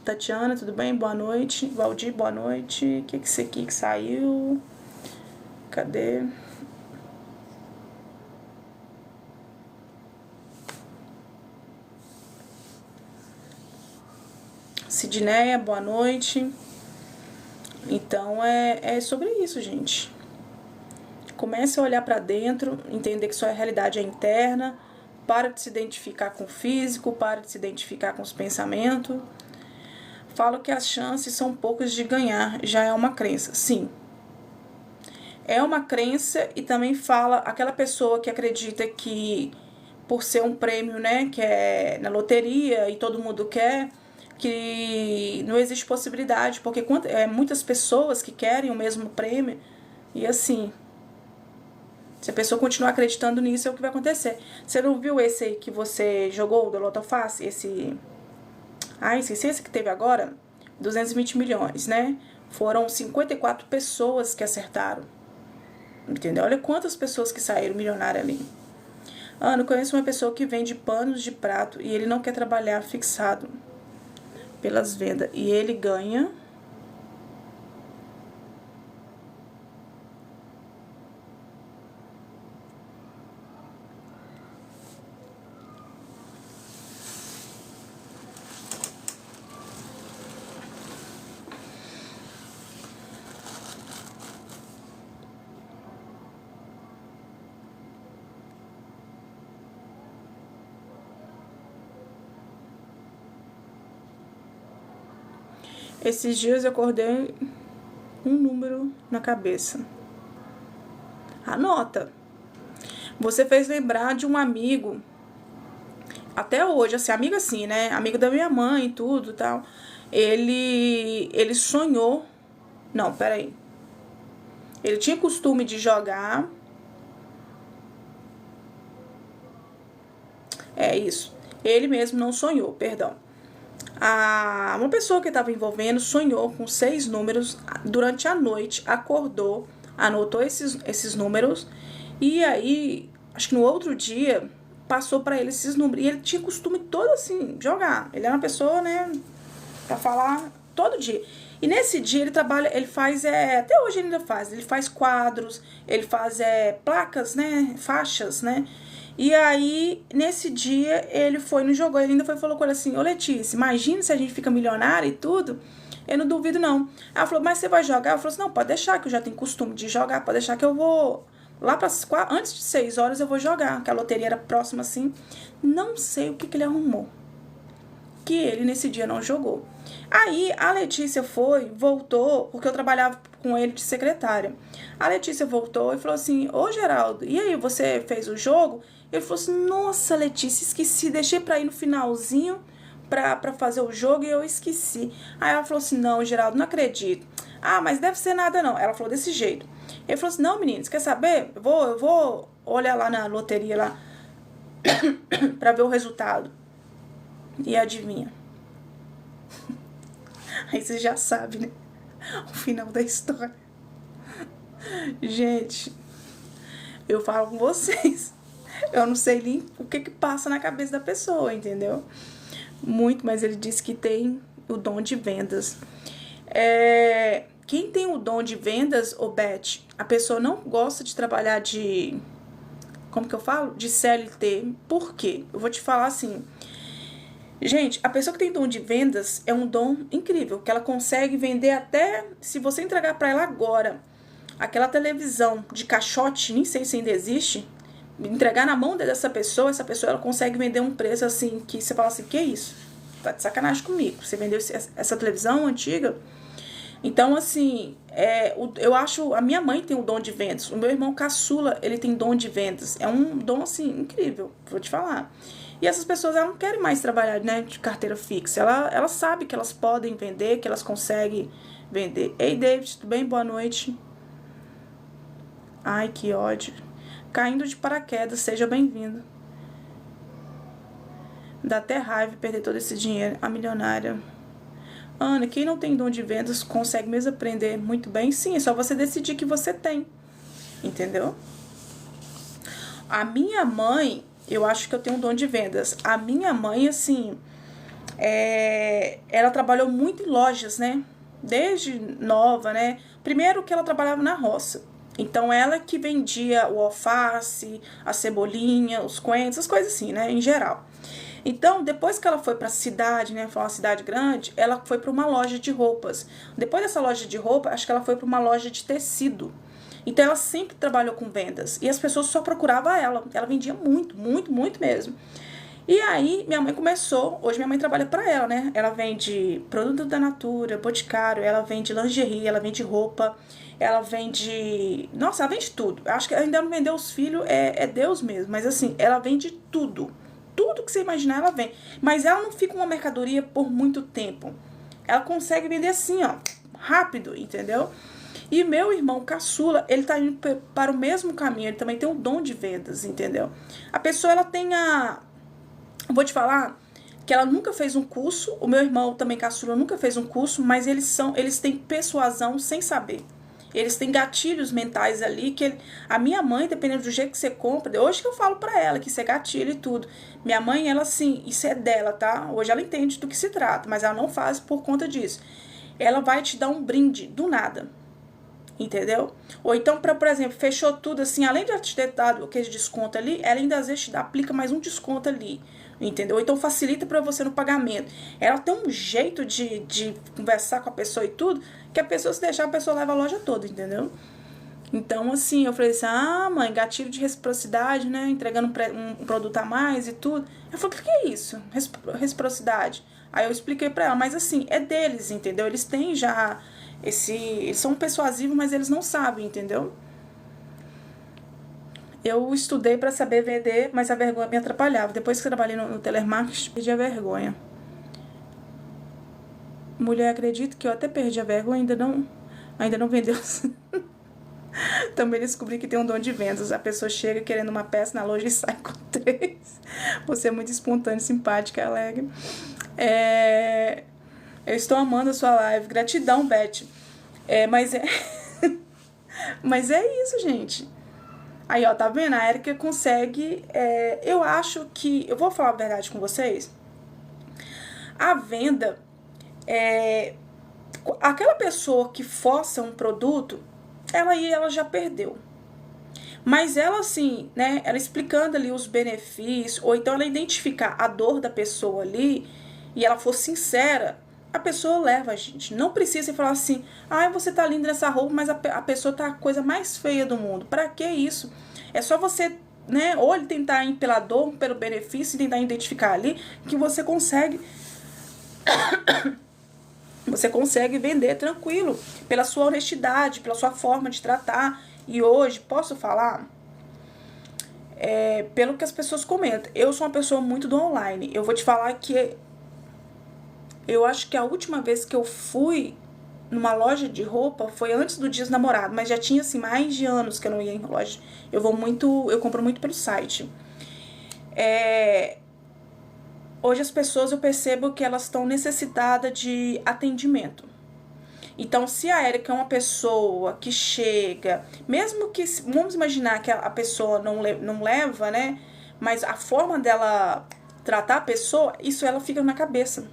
Tatiana, tudo bem? Boa noite. Valdir, boa noite. O que isso aqui que saiu? Cadê? Sidneia, boa noite. Então, é sobre isso, gente. Comece a olhar para dentro, entender que sua realidade é interna. Para de se identificar com o físico, para de se identificar com os pensamentos. Falo que as chances são poucas de ganhar, já é uma crença. Sim, é uma crença. E também fala aquela pessoa que acredita que por ser um prêmio, né, que é na loteria e todo mundo quer, que não existe possibilidade, porque muitas pessoas que querem o mesmo prêmio, e assim, se a pessoa continuar acreditando nisso, é o que vai acontecer. Você não viu esse aí que você jogou do Lotofácil? Esqueci esse que teve agora, 220 milhões, né? Foram 54 pessoas que acertaram. Entendeu? Olha quantas pessoas que saíram milionárias ali. Ana, eu conheço uma pessoa que vende panos de prato e ele não quer trabalhar fixado pelas vendas. E ele ganha... Esses dias eu acordei um número na cabeça. Anota. Você fez lembrar de um amigo, até hoje, assim, amigo assim, né? Amigo da minha mãe e tudo e tal. Ele sonhou. Não, peraí. Ele tinha costume de jogar. É isso. Ele mesmo não sonhou, perdão. Uma pessoa que estava envolvendo sonhou com 6 números durante a noite, acordou, anotou esses números e aí, acho que no outro dia, passou para ele esses números. E ele tinha costume todo assim, jogar. Ele era uma pessoa, né, pra falar todo dia. E nesse dia ele trabalha, ele faz, até hoje ele ainda faz, ele faz quadros, ele faz placas, né, faixas, né. E aí, nesse dia, ele foi no jogou, ele ainda foi e falou com ele assim, ô Letícia, imagina se a gente fica milionário e tudo, eu não duvido não. Ela falou, mas você vai jogar? Ela falou assim, não, pode deixar, que eu já tenho costume de jogar, pode deixar que eu vou, lá para antes de 6 horas eu vou jogar, que a loteria era próxima assim. Não sei o que ele arrumou, que ele nesse dia não jogou. Aí a Letícia voltou, porque eu trabalhava com ele de secretária. A Letícia voltou e falou assim, ô Geraldo, e aí, você fez o jogo? Ele falou assim, nossa Letícia, esqueci, deixei pra ir no finalzinho pra fazer o jogo e eu esqueci. Aí ela falou assim, não Geraldo, não acredito. Ah, mas deve ser nada não. Ela falou desse jeito. Ele falou assim, não meninos, quer saber? Eu vou olhar lá na loteria lá pra ver o resultado. E adivinha? Aí você já sabe, né? O final da história. Gente, eu falo com vocês. Eu não sei nem o que passa na cabeça da pessoa, entendeu? Muito, mas ele disse que tem o dom de vendas. Quem tem o dom de vendas, ô Beth, a pessoa não gosta de trabalhar de... Como que eu falo? De CLT. Por quê? Eu vou te falar assim... Gente, a pessoa que tem dom de vendas é um dom incrível, que ela consegue vender até, se você entregar para ela agora, aquela televisão de caixote, nem sei se ainda existe, entregar na mão dessa pessoa, essa pessoa ela consegue vender um preço assim, que você fala assim, que isso? Tá de sacanagem comigo, você vendeu essa televisão antiga? Então, assim, eu acho, a minha mãe tem um dom de vendas, o meu irmão caçula, ele tem dom de vendas, é um dom, assim, incrível, vou te falar. E essas pessoas, elas não querem mais trabalhar, né, de carteira fixa, ela sabe que elas podem vender, que elas conseguem vender. Ei, David, tudo bem? Boa noite. Ai, que ódio. Caindo de paraquedas, seja bem-vindo. Dá até raiva perder todo esse dinheiro, a milionária. Ana, quem não tem dom de vendas consegue mesmo aprender muito bem? Sim, é só você decidir que você tem, entendeu? A minha mãe, eu acho que eu tenho um dom de vendas. A minha mãe, assim, ela trabalhou muito em lojas, né? Desde nova, né? Primeiro que ela trabalhava na roça. Então, ela que vendia o alface, a cebolinha, os coentros, as coisas assim, né? Em geral. Então, depois que ela foi para a cidade, né, foi uma cidade grande, ela foi para uma loja de roupas. Depois dessa loja de roupa, acho que ela foi para uma loja de tecido. Então, ela sempre trabalhou com vendas. E as pessoas só procuravam ela. Ela vendia muito, muito, muito mesmo. E aí, minha mãe começou. Hoje, minha mãe trabalha para ela, né? Ela vende produto da Natura, Boticário, ela vende lingerie, ela vende roupa, ela vende. Nossa, ela vende tudo. Acho que ainda não vendeu os filhos, é Deus mesmo. Mas assim, ela vende tudo. Tudo que você imaginar, ela vende. Mas ela não fica uma mercadoria por muito tempo. Ela consegue vender assim, ó, rápido, entendeu? E meu irmão caçula, ele tá indo para o mesmo caminho. Ele também tem um dom de vendas, entendeu? A pessoa, ela tem a... Vou te falar que ela nunca fez um curso. O meu irmão também caçula nunca fez um curso, mas eles têm persuasão sem saber. Eles têm gatilhos mentais ali que a minha mãe, dependendo do jeito que você compra, hoje que eu falo pra ela que isso é gatilho e tudo. Minha mãe, ela assim, isso é dela, tá? Hoje ela entende do que se trata, mas ela não faz por conta disso. Ela vai te dar um brinde do nada. Entendeu? Ou então, por exemplo, fechou tudo assim, além de te ter dado aquele desconto ali, ela ainda às vezes te aplica mais um desconto ali, entendeu? Ou então facilita para você no pagamento. Ela tem um jeito de conversar com a pessoa e tudo, que a pessoa, se deixar, a pessoa leva a loja toda, entendeu? Então, assim, eu falei assim, mãe, gatilho de reciprocidade, né? Entregando um produto a mais e tudo. Ela falou, o que é isso? Reciprocidade. Aí eu expliquei pra ela, mas assim, é deles, entendeu? Eles têm já eles são persuasivos, mas eles não sabem, entendeu? Eu estudei pra saber vender, mas a vergonha me atrapalhava. Depois que eu trabalhei no telemarketing, perdi a vergonha. Mulher, acredito que eu até perdi a vergonha, ainda não vendeu. Também descobri que tem um dom de vendas. A pessoa chega querendo uma peça na loja e sai com 3. Você é muito espontânea, simpática, alegre. Eu estou amando a sua live. Gratidão, Beth. Mas mas é isso, gente. Aí, ó, tá vendo? A Erika consegue... eu acho que... Eu vou falar a verdade com vocês. A venda... aquela pessoa que força um produto, ela já perdeu. Mas ela, assim, né, ela explicando ali os benefícios, ou então ela identificar a dor da pessoa ali, e ela for sincera, a pessoa leva, gente. Não precisa falar assim, você tá linda nessa roupa, mas a pessoa tá a coisa mais feia do mundo. Pra que isso? É só você, né, ou ele tentar ir pela dor, pelo benefício, e tentar identificar ali, que você consegue... Você consegue vender tranquilo, pela sua honestidade, pela sua forma de tratar. E hoje, posso falar, pelo que as pessoas comentam, eu sou uma pessoa muito do online. Eu vou te falar que eu acho que a última vez que eu fui numa loja de roupa foi antes do Dia dos Namorados, mas já tinha assim mais de anos que eu não ia em loja. Eu compro muito pelo site. Hoje as pessoas, eu percebo que elas estão necessitadas de atendimento. Então, se a Erika é uma pessoa que chega, mesmo que, vamos imaginar que a pessoa não leva, né? Mas a forma dela tratar a pessoa, isso ela fica na cabeça.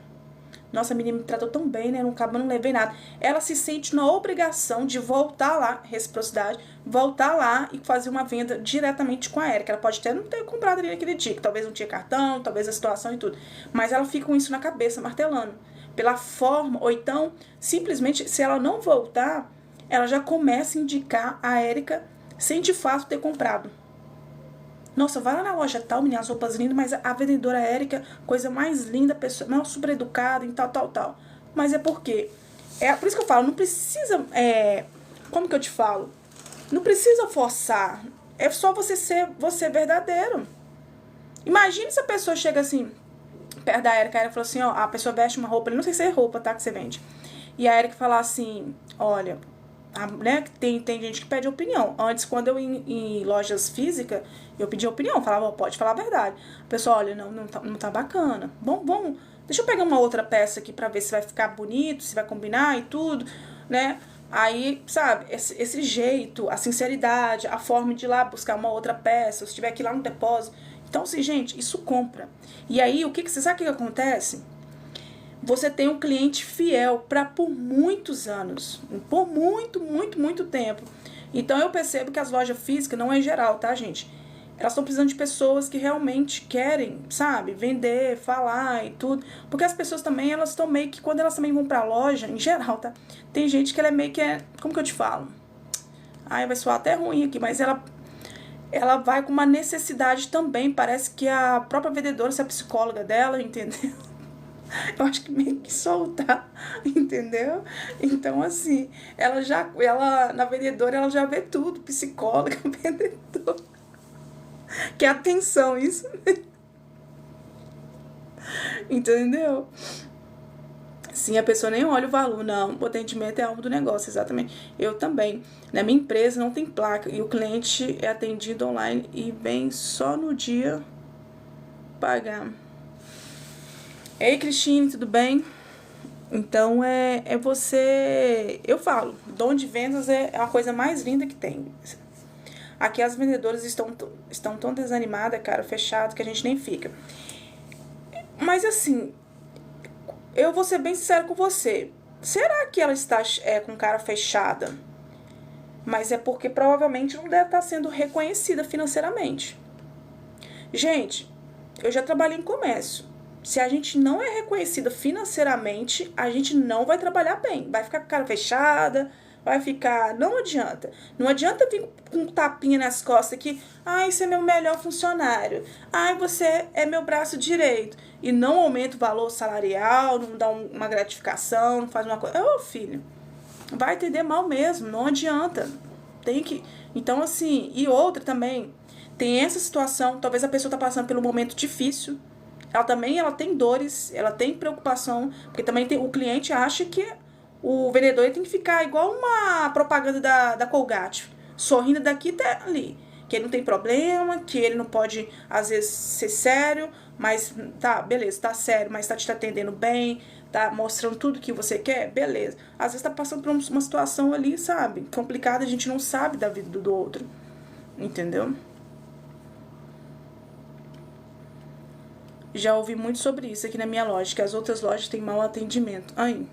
Nossa, a menina me tratou tão bem, né? Não levei nada. Ela se sente na obrigação de voltar lá, reciprocidade, voltar lá e fazer uma venda diretamente com a Erika. Ela pode até não ter comprado ali naquele dia, que talvez não tinha cartão, talvez a situação e tudo. Mas ela fica com isso na cabeça, martelando. Pela forma, ou então, simplesmente, se ela não voltar, ela já começa a indicar a Erika sem de fato ter comprado. Nossa, vai lá na loja tal, menina, as roupas lindas, mas a vendedora Erika, coisa mais linda, pessoa, não, super educada e tal. Mas é porque É por isso que eu falo, não precisa, como que eu te falo? Não precisa forçar, é só você ser você verdadeiro. Imagine se a pessoa chega assim, perto da Erika, a Erika falou assim, ó, a pessoa veste uma roupa, não sei se é roupa, tá, que você vende. E a Erika falar assim, olha, né, tem gente que pede opinião. Antes, quando eu ia em lojas físicas, eu pedia opinião, falava, pode falar a verdade. A pessoa, olha, não tá bacana. Bom, deixa eu pegar uma outra peça aqui pra ver se vai ficar bonito, se vai combinar e tudo, né? Aí, sabe, esse jeito, a sinceridade, a forma de ir lá buscar uma outra peça, se tiver que ir lá no depósito. Então, assim, gente, isso compra. E aí, você sabe o que acontece? Você tem um cliente fiel por muitos anos. Por muito tempo. Então, eu percebo que as lojas físicas, não é geral, tá, gente? Elas estão precisando de pessoas que realmente querem, sabe, vender, falar e tudo. Porque as pessoas também, elas estão meio que, quando elas também vão pra loja, em geral, tá? Tem gente que ela é meio que, como que eu te falo? Ai, vai soar até ruim aqui, mas ela vai com uma necessidade também. Parece que a própria vendedora, se é a psicóloga dela, entendeu? Eu acho que meio que soltar, entendeu? Então, assim, ela na vendedora, ela já vê tudo, psicóloga, vendedora. Que atenção, isso. Entendeu? Sim, a pessoa nem olha o valor, não. O atendimento é algo do negócio, exatamente. Eu também. Na minha empresa não tem placa e o cliente é atendido online e vem só no dia pagar. Ei, Cristine, tudo bem? Então, é você... Eu falo, dom de vendas é a coisa mais linda que tem. Aqui as vendedoras estão tão desanimadas, cara, fechado, que a gente nem fica. Mas, assim, eu vou ser bem sincero com você. Será que ela está com cara fechada? Mas é porque provavelmente não deve estar sendo reconhecida financeiramente. Gente, eu já trabalhei em comércio. Se a gente não é reconhecida financeiramente, a gente não vai trabalhar bem. Vai ficar com a cara fechada, vai ficar... Não adianta. Não adianta vir com um tapinha nas costas que... Ai, você é meu melhor funcionário. Ai, você é meu braço direito. E não aumenta o valor salarial, não dá uma gratificação, não faz uma coisa... Ô, filho, vai atender mal mesmo, não adianta. Tem que... Então, assim... E outra também, tem essa situação, talvez a pessoa tá passando pelo momento difícil... Ela tem dores, ela tem preocupação, porque também o cliente acha que o vendedor tem que ficar igual uma propaganda da Colgate, sorrindo daqui até ali, que ele não tem problema, que ele não pode, às vezes, ser sério, mas tá, beleza, tá sério, mas tá te atendendo bem, tá mostrando tudo que você quer, beleza. Às vezes tá passando por uma situação ali, sabe, complicada, a gente não sabe da vida do outro, entendeu? Já ouvi muito sobre isso aqui na minha loja, que as outras lojas têm mau atendimento. Ai,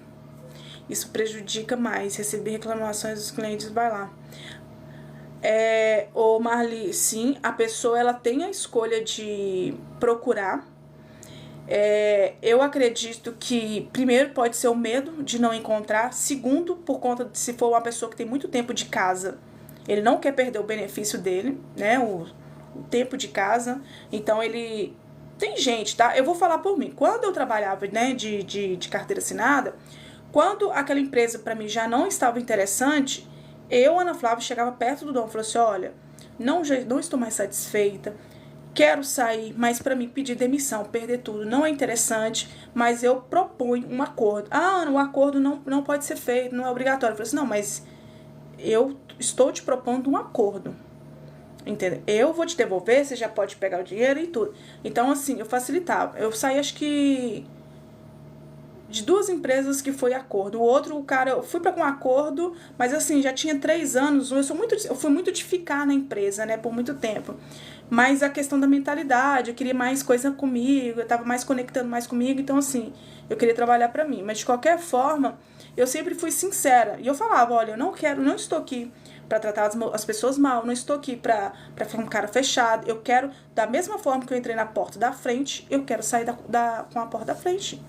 isso prejudica mais. Receber reclamações dos clientes, vai lá. Ô Marli, sim, a pessoa ela tem a escolha de procurar. Eu acredito que, primeiro, pode ser o medo de não encontrar. Segundo, por conta de se for uma pessoa que tem muito tempo de casa, ele não quer perder o benefício dele, né? O tempo de casa. Então, ele... Tem gente, tá? Eu vou falar por mim. Quando eu trabalhava, né, de carteira assinada, quando aquela empresa para mim já não estava interessante, eu, Ana Flávia, chegava perto do dono e falava assim, olha, não estou mais satisfeita, quero sair, mas para mim pedir demissão, perder tudo, não é interessante, mas eu proponho um acordo. Ah, Ana, o acordo não pode ser feito, não é obrigatório. Eu falei assim, não, mas eu estou te propondo um acordo. Entendeu? Eu vou te devolver, você já pode pegar o dinheiro e tudo. Então, assim, eu facilitava. Eu saí, acho que de 2 empresas que foi acordo. O outro, o cara, eu fui para um acordo, mas assim, já tinha 3 anos. Eu fui muito de ficar na empresa, né, por muito tempo. Mas a questão da mentalidade, eu queria mais coisa comigo, eu tava mais conectando mais comigo, então assim, eu queria trabalhar para mim. Mas de qualquer forma, eu sempre fui sincera. E eu falava, olha, eu não estou aqui para tratar as pessoas mal, não estou aqui para ficar com cara fechada. Eu quero, da mesma forma que eu entrei na porta da frente, eu quero sair com a porta da frente,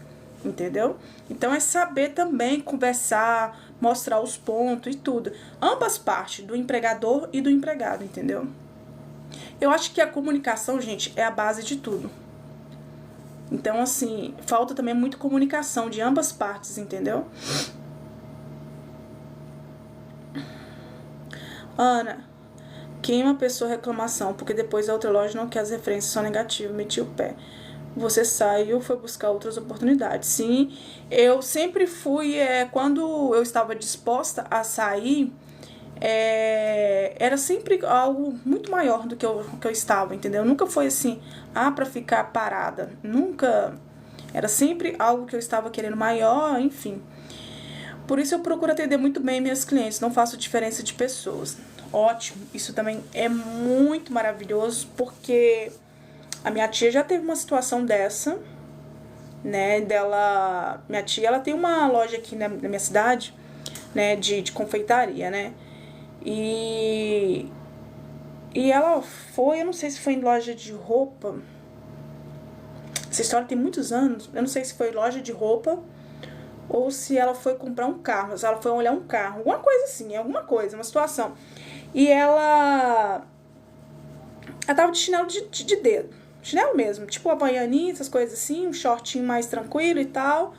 entendeu? Então é saber também conversar, mostrar os pontos e tudo. Ambas partes, do empregador e do empregado, entendeu? Eu acho que a comunicação, gente, é a base de tudo. Então, assim, falta também muito comunicação de ambas partes, entendeu? Ana, queima a pessoa reclamação, porque depois a outra loja não quer, as referências são negativas, meti o pé. Você saiu, foi buscar outras oportunidades. Sim, eu sempre fui, quando eu estava disposta a sair, era sempre algo muito maior do que eu estava, entendeu? Nunca foi assim, pra ficar parada. Nunca. Era sempre algo que eu estava querendo maior, enfim. Por isso eu procuro atender muito bem minhas clientes, não faço diferença de pessoas. Ótimo, isso também é muito maravilhoso, porque a minha tia já teve uma situação dessa, né, minha tia, ela tem uma loja aqui na minha cidade, né, de confeitaria, né, e ela foi, eu não sei se foi em loja de roupa, essa história tem muitos anos, eu não sei se foi loja de roupa ou se ela foi comprar um carro, se ela foi olhar um carro, alguma coisa assim, alguma coisa, uma situação. E ela tava de chinelo de dedo, chinelo mesmo, tipo havaianinha, essas coisas assim, um shortinho mais tranquilo e tal.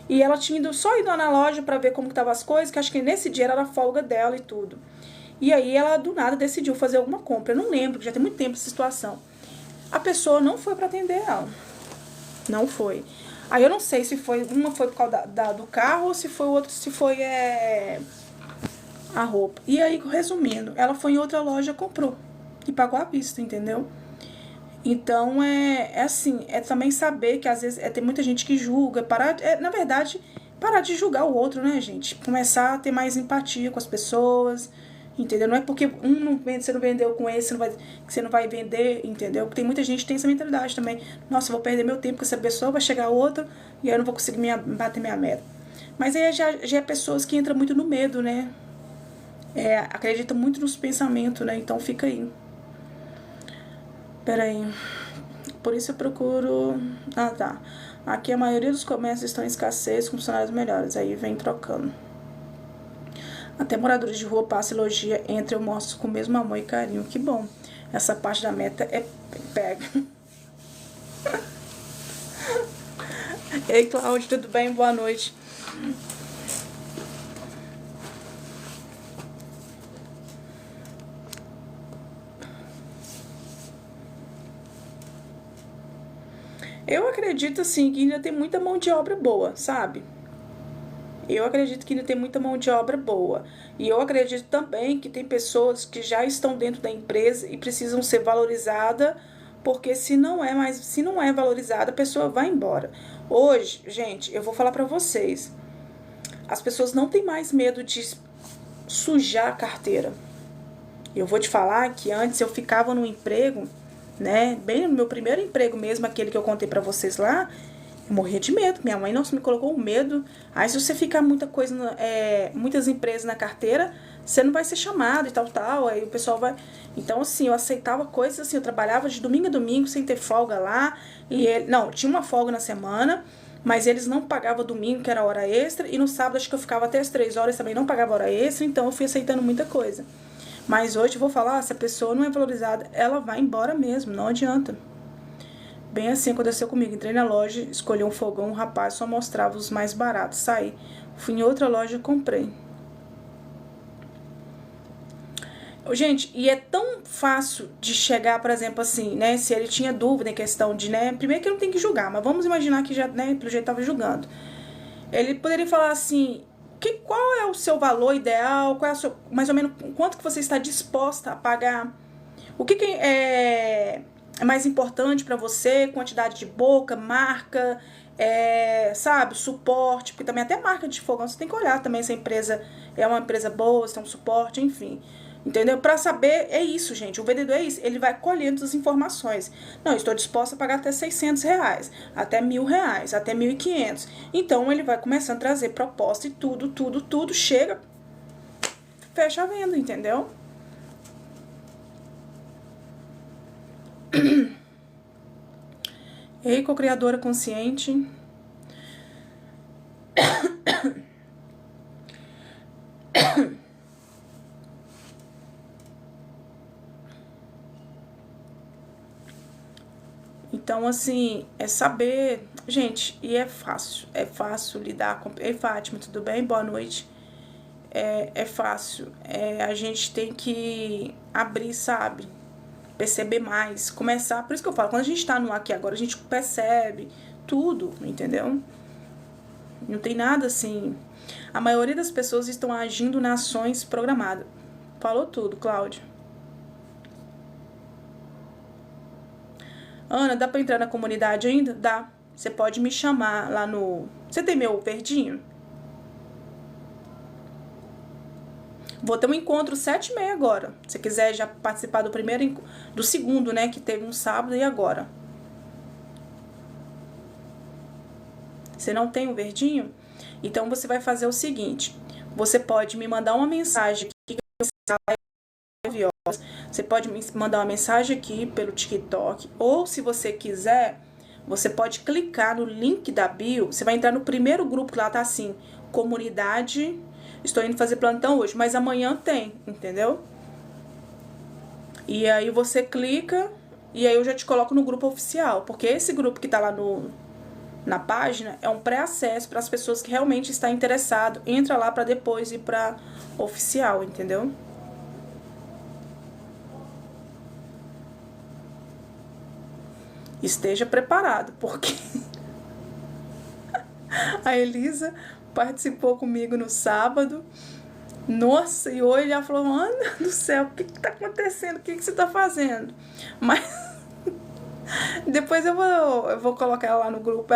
E ela tinha só ido lá na loja pra ver como que tava as coisas, que acho que nesse dia era a folga dela e tudo. E aí ela do nada decidiu fazer alguma compra, eu não lembro, já tem muito tempo essa situação. A pessoa não foi pra atender ela, não foi. Aí eu não sei se foi, uma foi por causa do carro ou se foi o outro, se foi a roupa. E aí, resumindo, ela foi em outra loja, comprou e pagou à vista, entendeu? Então é assim, é também saber que às vezes tem muita gente que julga, na verdade, parar de julgar o outro, né, gente? Começar a ter mais empatia com as pessoas, entendeu? Não é porque você não vendeu com esse, que você não vai vender, entendeu? Porque tem muita gente que tem essa mentalidade também. Nossa, eu vou perder meu tempo com essa pessoa, vai chegar outra e aí eu não vou conseguir bater minha meta. Mas aí já é pessoas que entram muito no medo, né? Acreditam muito nos pensamentos, né? Então fica aí. Peraí. Por isso eu procuro. Ah, tá. Aqui a maioria dos comércios estão em escassez com funcionários melhores. Aí vem trocando. Até moradores de rua passa elogia, entra eu mostro com o mesmo amor e carinho. Que bom. Essa parte da meta é pega. Ei, Cláudio, tudo bem? Boa noite. Eu acredito, assim, que ainda tem muita mão de obra boa, sabe? Eu acredito que ainda tem muita mão de obra boa. E eu acredito também que tem pessoas que já estão dentro da empresa e precisam ser valorizadas, porque se não é valorizada, a pessoa vai embora. Hoje, gente, eu vou falar pra vocês. As pessoas não têm mais medo de sujar a carteira. Eu vou te falar que antes eu ficava no emprego, né, bem no meu primeiro emprego mesmo, aquele que eu contei pra vocês lá, eu morria de medo. Minha mãe, nossa, me colocou um medo. Aí se você ficar muitas empresas na carteira, você não vai ser chamado e tal. Aí o pessoal vai... Então, assim, eu aceitava coisas assim, eu trabalhava de domingo a domingo sem ter folga lá. Não, tinha uma folga na semana, mas eles não pagavam domingo, que era hora extra. E no sábado, acho que eu ficava até as 3 horas, também não pagava hora extra. Então, eu fui aceitando muita coisa. Mas hoje eu vou falar, se a pessoa não é valorizada, ela vai embora mesmo, não adianta. Bem assim aconteceu comigo. Entrei na loja, escolhi um fogão, um rapaz só mostrava os mais baratos. Saí. Fui em outra loja e comprei. Gente, e é tão fácil de chegar, por exemplo, assim, né? Se ele tinha dúvida em questão de, né? Primeiro que ele não tem que julgar, mas vamos imaginar que já, né? Pelo jeito tava julgando. Ele poderia falar assim: qual é o seu valor ideal? Qual é mais ou menos quanto que você está disposta a pagar? O que é mais importante para você? Quantidade de boca, marca, sabe, suporte, porque também até marca de fogão você tem que olhar também se a empresa é uma empresa boa, se tem um suporte, enfim. Entendeu? Para saber, é isso, gente. O vendedor é isso. Ele vai colhendo as informações. Não, estou disposta a pagar até R$ 600, até R$ 1.000, até 1.500. Então, ele vai começando a trazer proposta e tudo. Chega, fecha a venda, entendeu? Ei, co-criadora consciente. Então, assim, é saber... Gente, e é fácil lidar com... Ei, Fátima, tudo bem? Boa noite. é fácil. A gente tem que abrir, sabe? Perceber mais, começar. Por isso que eu falo, quando a gente tá no aqui agora, a gente percebe tudo, entendeu? Não tem nada assim. A maioria das pessoas estão agindo nas ações programadas. Falou tudo, Cláudia. Ana, dá pra entrar na comunidade ainda? Dá. Você pode me chamar lá no... Você tem meu verdinho? Vou ter um encontro 7h30 agora. Se você quiser já participar do primeiro, do segundo, né? Que teve um sábado e agora. Você não tem o verdinho? Então você vai fazer o seguinte. Você pode me mandar uma mensagem aqui. Você pode me mandar uma mensagem aqui pelo TikTok. Ou se você quiser, você pode clicar no link da bio. Você vai entrar no primeiro grupo que lá tá assim. Comunidade... Estou indo fazer plantão hoje, mas amanhã tem, entendeu? E aí você clica e aí eu já te coloco no grupo oficial, porque esse grupo que tá lá na página é um pré-acesso para as pessoas que realmente estão interessadas. Entra lá para depois ir para oficial, entendeu? Esteja preparado, porque a Elisa participou comigo no sábado. Nossa, e hoje ela falou, Ana do céu, o que tá acontecendo? O que você tá fazendo? Mas depois eu vou colocar ela lá no grupo,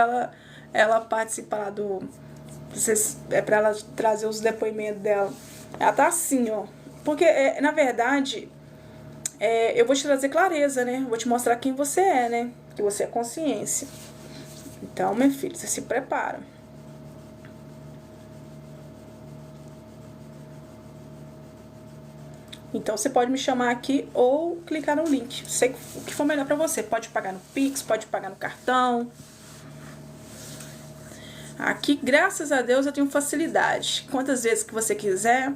ela participa lá do... pra ela trazer os depoimentos dela. Ela tá assim, ó. Porque, na verdade, eu vou te trazer clareza, né? Vou te mostrar quem você é, né? Que você é consciência. Então, meu filho, você se prepara. Então, você pode me chamar aqui ou clicar no link. Sei o que for melhor pra você. Pode pagar no Pix, pode pagar no cartão. Aqui, graças a Deus, eu tenho facilidade. Quantas vezes que você quiser.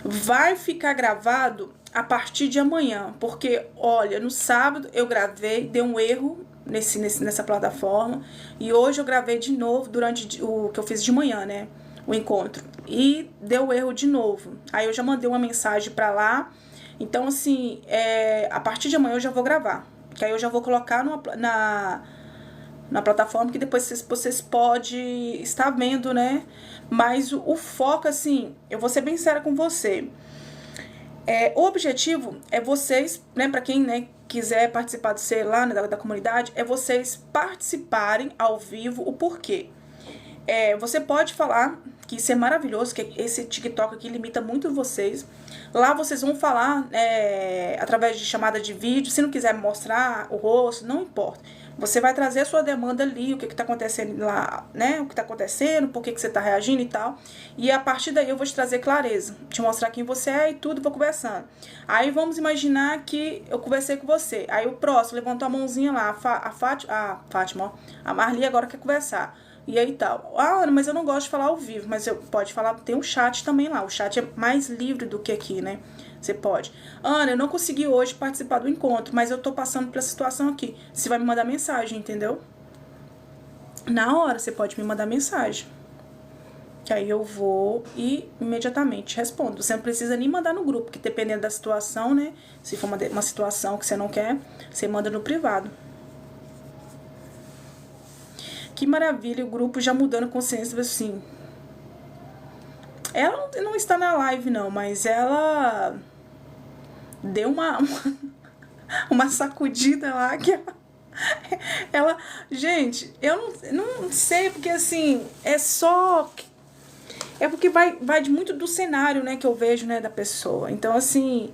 Vai ficar gravado a partir de amanhã. Porque, olha, no sábado eu gravei, deu um erro nessa plataforma. E hoje eu gravei de novo durante o que eu fiz de manhã, né? O encontro. E deu erro de novo. Aí eu já mandei uma mensagem pra lá. Então, assim, a partir de amanhã eu já vou gravar. Que aí eu já vou colocar na plataforma que depois vocês podem estar vendo, né? Mas o foco, assim, eu vou ser bem séria com você. O objetivo é vocês, né, pra quem, né, quiser participar do ser lá, né, da comunidade, é vocês participarem ao vivo. O porquê? Você pode falar que isso é maravilhoso, que esse TikTok aqui limita muito vocês. Lá vocês vão falar através de chamada de vídeo. Se não quiser mostrar o rosto, não importa. Você vai trazer a sua demanda ali, o que tá acontecendo lá, né? O que tá acontecendo, por que você tá reagindo e tal. E a partir daí eu vou te trazer clareza, te mostrar quem você é e tudo, vou conversando. Aí vamos imaginar que eu conversei com você. Aí o próximo levantou a mãozinha lá, a Fátima, ó, a Marli agora quer conversar. E aí tal. Ah, Ana, mas eu não gosto de falar ao vivo. Mas pode falar, tem um chat também lá. O chat é mais livre do que aqui, né? Você pode. Ana, eu não consegui hoje participar do encontro, mas eu tô passando pela situação aqui. Você vai me mandar mensagem, entendeu? Na hora você pode me mandar mensagem. Que aí eu vou e imediatamente respondo. Você não precisa nem mandar no grupo, que dependendo da situação, né? Se for uma situação que você não quer, você manda no privado. Que maravilha, o grupo já mudando consciência, assim. Ela não está na live, não, mas ela deu uma sacudida lá que ela... Gente, eu não sei, porque assim, é porque vai de muito do cenário, né, que eu vejo, né, da pessoa. Então, assim,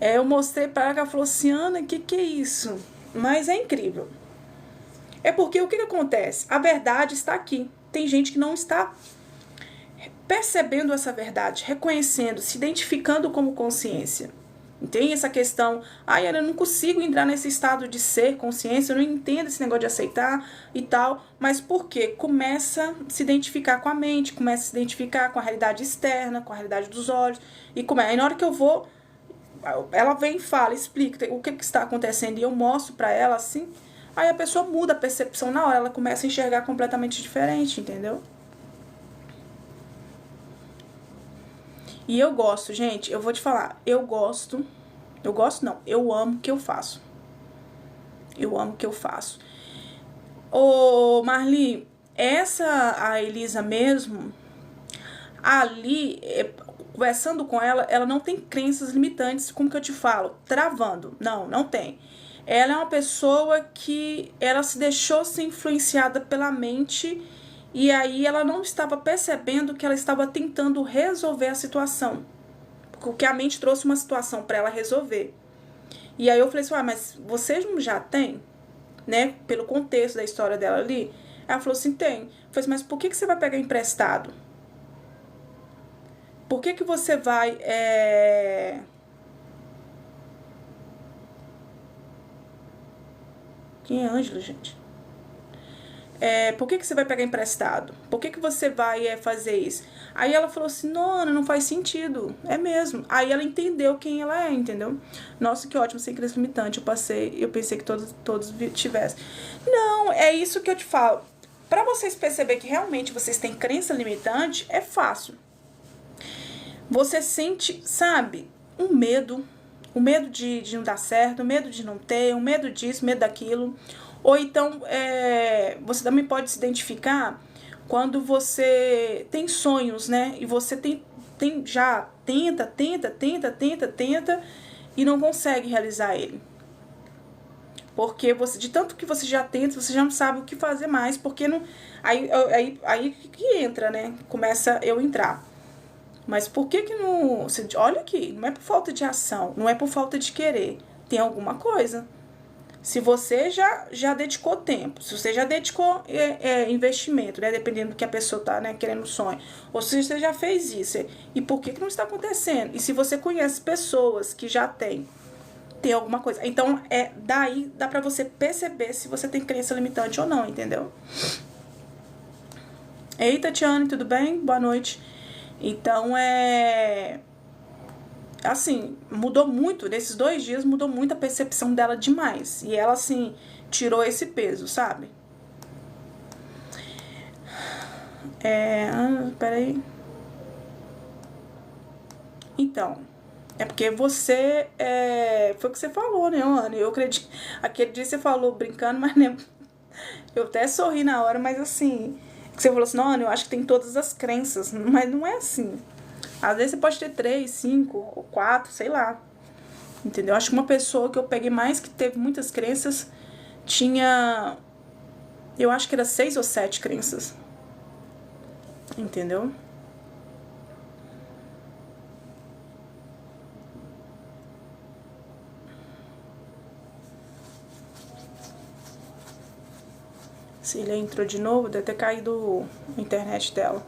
eu mostrei para ela, ela falou assim, Ana, que é isso? Mas é incrível. É porque o que acontece? A verdade está aqui. Tem gente que não está percebendo essa verdade, reconhecendo, se identificando como consciência. Tem essa questão, ai, eu não consigo entrar nesse estado de ser consciência, eu não entendo esse negócio de aceitar e tal. Mas por quê? Começa a se identificar com a mente, começa a se identificar com a realidade externa, com a realidade dos olhos. Aí na hora que eu vou, ela vem e fala, explica o que está acontecendo e eu mostro para ela assim. Aí a pessoa muda a percepção na hora, ela começa a enxergar completamente diferente, entendeu? E eu gosto, gente, eu vou te falar, eu gosto não, eu amo o que eu faço. Eu amo o que eu faço. Ô, Marli, a Elisa mesmo, ali, conversando com ela, ela não tem crenças limitantes, como que eu te falo? Travando. Não, não tem. Ela é uma pessoa que ela se deixou ser influenciada pela mente e aí ela não estava percebendo que ela estava tentando resolver a situação. Porque a mente trouxe uma situação para ela resolver. E aí eu falei assim, mas vocês não já têm? Né? Pelo contexto da história dela ali. Ela falou assim, tem. Eu falei assim, mas por que você vai pegar emprestado? Por que você vai... Quem é Ângela, gente? Por que você vai pegar emprestado? Por que você vai fazer isso? Aí ela falou assim, não faz sentido. É mesmo. Aí ela entendeu quem ela é, entendeu? Nossa, que ótimo, sem crença limitante. Eu pensei que todos tivessem. Não, é isso que eu te falo. Pra vocês perceberem que realmente vocês têm crença limitante, é fácil. Você sente, sabe, um medo. O medo de não dar certo, o medo de não ter, o medo disso, o medo daquilo. Ou então, você também pode se identificar quando você tem sonhos, né? E você já tenta e não consegue realizar ele. Porque de tanto que você já tenta, você já não sabe o que fazer mais, porque não. Aí que entra, né? Começa eu entrar. Mas por que não... Olha aqui, não é por falta de ação, não é por falta de querer. Tem alguma coisa. Se você já dedicou tempo, se você já dedicou investimento, né? Dependendo do que a pessoa tá, né, querendo sonho. Ou se você já fez isso. E por que não está acontecendo? E se você conhece pessoas que já tem alguma coisa. Então, daí dá pra você perceber se você tem crença limitante ou não, entendeu? Ei, Tatiane, tudo bem? Boa noite. Então, assim, mudou muito, nesses 2 dias mudou muito a percepção dela demais. E ela, assim, tirou esse peso, sabe? Peraí. Então, é porque você, foi o que você falou, né, Ana? Eu acredito, aquele dia você falou brincando, mas nem, eu até sorri na hora, mas assim, que você falou assim, não, Ana, eu acho que tem todas as crenças, mas não é assim. Às vezes você pode ter 3, 5 ou 4, sei lá. Entendeu? Acho que uma pessoa que eu peguei mais que teve muitas crenças tinha... Eu acho que era 6 ou 7 crenças. Entendeu? Cília entrou de novo, deve ter caído a internet dela.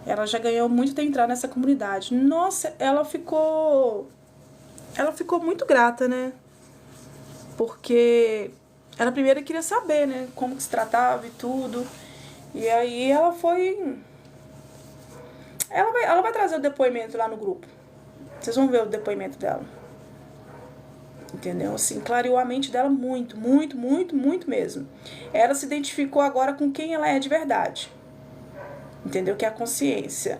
Ela já ganhou muito ter entrado nessa comunidade. Nossa, ela ficou muito grata, né? Porque ela primeiro queria saber, né? Como que se tratava e tudo. E aí ela foi... Ela vai trazer o depoimento lá no grupo. Vocês vão ver o depoimento dela. Entendeu? Assim, clareou a mente dela muito, muito, muito, muito mesmo. Ela se identificou agora com quem ela é de verdade. Entendeu? Que é a consciência.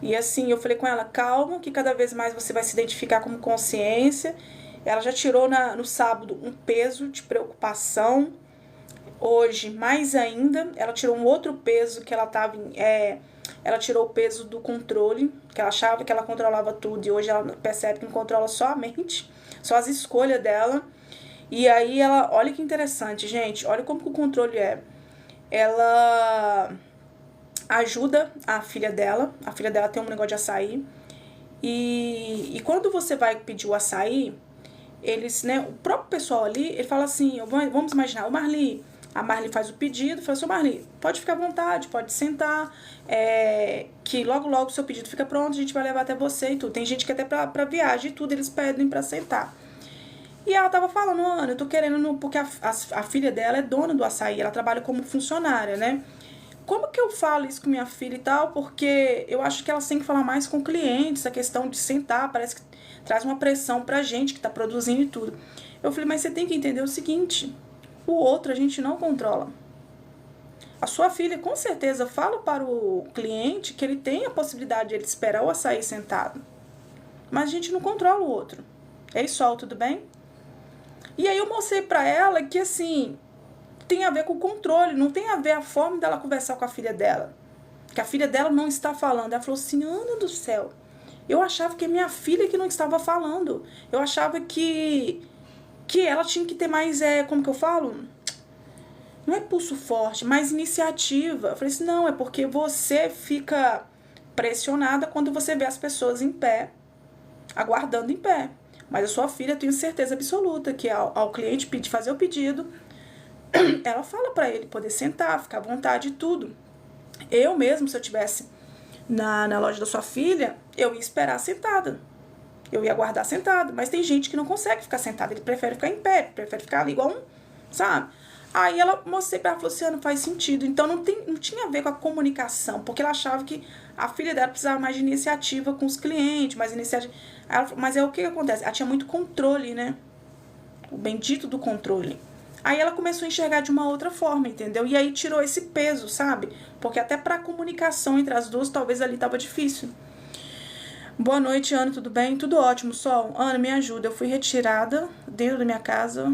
E assim, eu falei com ela, calma, que cada vez mais você vai se identificar como consciência. Ela já tirou no sábado um peso de preocupação. Hoje, mais ainda, ela tirou um outro peso que ela estava ela tirou o peso do controle, que ela achava que ela controlava tudo, e hoje ela percebe que não controla só a mente, só as escolhas dela. E aí ela, olha que interessante, gente, olha como que o controle é. Ela ajuda a filha dela tem um negócio de açaí, e quando você vai pedir o açaí, eles, né, o próprio pessoal ali, ele fala assim, vamos imaginar, a Marli faz o pedido, fala assim, Marli, pode ficar à vontade, pode sentar, que logo o seu pedido fica pronto, a gente vai levar até você e tudo. Tem gente que até pra viagem e tudo, eles pedem pra sentar. E ela tava falando, Ana, eu tô querendo, porque a filha dela é dona do açaí, ela trabalha como funcionária, né? Como que eu falo isso com minha filha e tal? Porque eu acho que elas têm que falar mais com clientes, a questão de sentar, parece que traz uma pressão pra gente que tá produzindo e tudo. Eu falei, mas você tem que entender o seguinte, o outro a gente não controla. A sua filha com certeza fala para o cliente que ele tem a possibilidade de ele esperar o açaí sentado. mas a gente não controla o outro. Ei, Sol, tudo bem? E aí eu mostrei pra ela que, assim, tem a ver com o controle, não tem a ver a forma dela conversar com a filha dela. Que a filha dela não está falando. Ela falou assim, Ana do céu, eu achava que é minha filha que não estava falando. Eu achava que ela tinha que ter mais, como que eu falo? Não é pulso forte, mais iniciativa. Eu falei assim, não, é porque você fica pressionada quando você vê as pessoas em pé, aguardando em pé. Mas a sua filha, eu tenho certeza absoluta que ao cliente fazer o pedido, ela fala pra ele poder sentar, ficar à vontade e tudo. Eu mesmo, se eu tivesse na loja da sua filha, eu ia esperar sentada. Eu ia aguardar sentada. Mas tem gente que não consegue ficar sentada. Ele prefere ficar em pé, prefere ficar ali igual um, sabe? Aí ela mostrei pra ela, falou assim, não faz sentido. Então não tinha a ver com a comunicação, porque ela achava que a filha dela precisava mais de iniciativa com os clientes, mais iniciativa. Mas é o que acontece? Ela tinha muito controle, né? O bendito do controle. Aí ela começou a enxergar de uma outra forma, entendeu? E aí tirou esse peso, sabe? Porque até pra comunicação entre as duas, talvez ali tava difícil. Boa noite, Ana, tudo bem? Tudo ótimo, Sol. Ana, me ajuda. Eu fui retirada dentro da minha casa.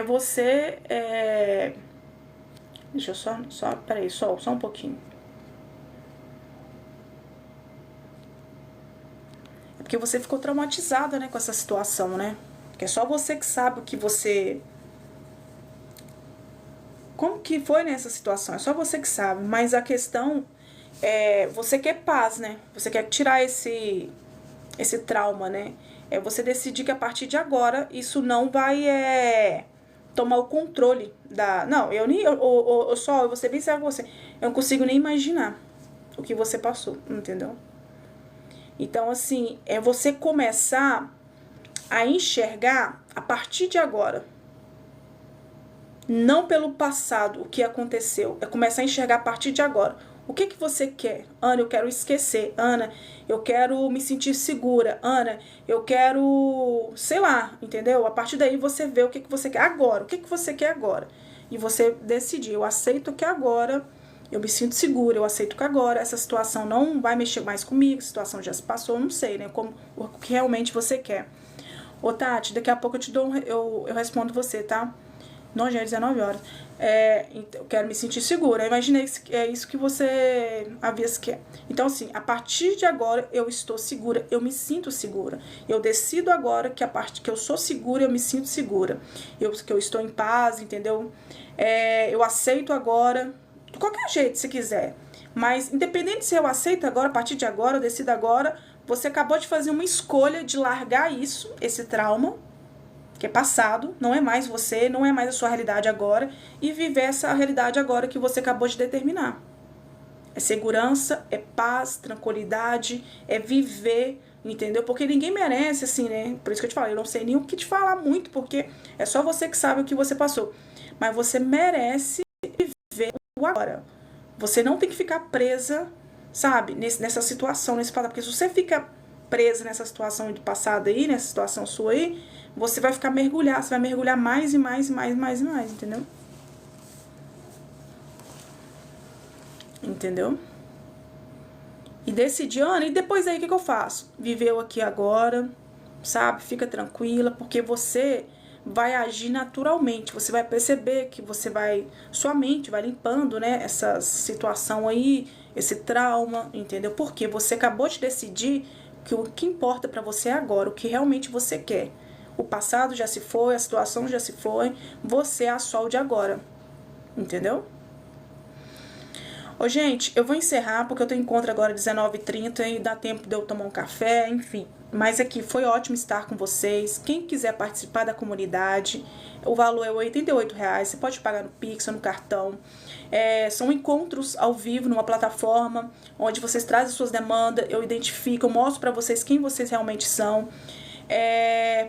Você. Deixa eu só. Peraí, só um pouquinho. É porque você ficou traumatizada, né, com essa situação, né? Que é só você que sabe o que você. Como que foi nessa situação? É só você que sabe. Mas a questão é. Você quer paz, né? Você quer tirar esse trauma, né? É você decidir que a partir de agora isso não vai tomar o controle da. Não, eu nem. Eu vou ser bem sério com você. Eu não consigo nem imaginar o que você passou, entendeu? Então, assim, é você começar a enxergar a partir de agora. Não pelo passado, o que aconteceu. É começar a enxergar a partir de agora. O que você quer? Ana, eu quero esquecer. Ana, eu quero me sentir segura. Ana, eu quero, sei lá, entendeu? A partir daí você vê o que você quer agora. O que você quer agora? E você decidir, eu aceito que agora eu me sinto segura, eu aceito que agora essa situação não vai mexer mais comigo, a situação já se passou, não sei, né? O que realmente você quer. Ô, Tati, daqui a pouco eu te dou eu respondo você, tá? Não, já é 19 horas. Eu quero me sentir segura. Eu imaginei que é isso que você havia quer. Então, assim, a partir de agora eu estou segura, eu me sinto segura. Eu decido agora que a parte que eu sou segura, eu me sinto segura. Que eu estou em paz, entendeu? Eu aceito agora, de qualquer jeito, se quiser. Mas, independente se eu aceito agora, a partir de agora, eu decido agora, você acabou de fazer uma escolha de largar isso, esse trauma, que é passado, não é mais você, não é mais a sua realidade agora, e viver essa realidade agora que você acabou de determinar. É segurança, é paz, tranquilidade, é viver, entendeu? Porque ninguém merece, assim, né? Por isso que eu te falo, eu não sei nem o que te falar muito, porque é só você que sabe o que você passou. Mas você merece viver o agora. Você não tem que ficar presa, sabe? Nessa situação, nesse passado. Porque se você fica presa nessa situação de passado aí, nessa situação sua aí, você vai ficar mergulhar, você vai mergulhar mais e mais e mais e mais e mais, entendeu? Entendeu? E decidir, Ana, e depois aí o que eu faço? Viveu aqui agora, sabe? Fica tranquila, porque você vai agir naturalmente. Você vai perceber que sua mente vai limpando, né? Essa situação aí, esse trauma, entendeu? Porque você acabou de decidir que o que importa pra você é agora, o que realmente você quer. O passado já se foi, a situação já se foi, você é a sol de agora, entendeu? Ô, gente, eu vou encerrar porque eu tenho encontro agora às 19h30 e dá tempo de eu tomar um café, enfim. Mas aqui foi ótimo estar com vocês. Quem quiser participar da comunidade, o valor é R$88. Você pode pagar no Pix ou no cartão. São encontros ao vivo numa plataforma onde vocês trazem suas demandas, eu identifico, eu mostro pra vocês quem vocês realmente são.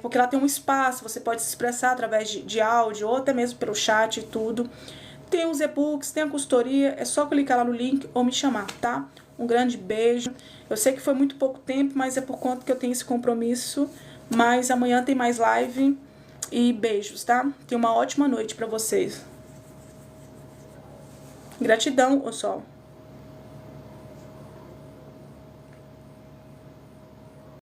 Porque lá tem um espaço, você pode se expressar através de áudio ou até mesmo pelo chat e tudo. Tem os e-books, tem a consultoria, é só clicar lá no link ou me chamar, tá? Um grande beijo. Eu sei que foi muito pouco tempo, mas é por conta que eu tenho esse compromisso. Mas amanhã tem mais live. E beijos, tá? Tenha uma ótima noite pra vocês. Gratidão, ô sol.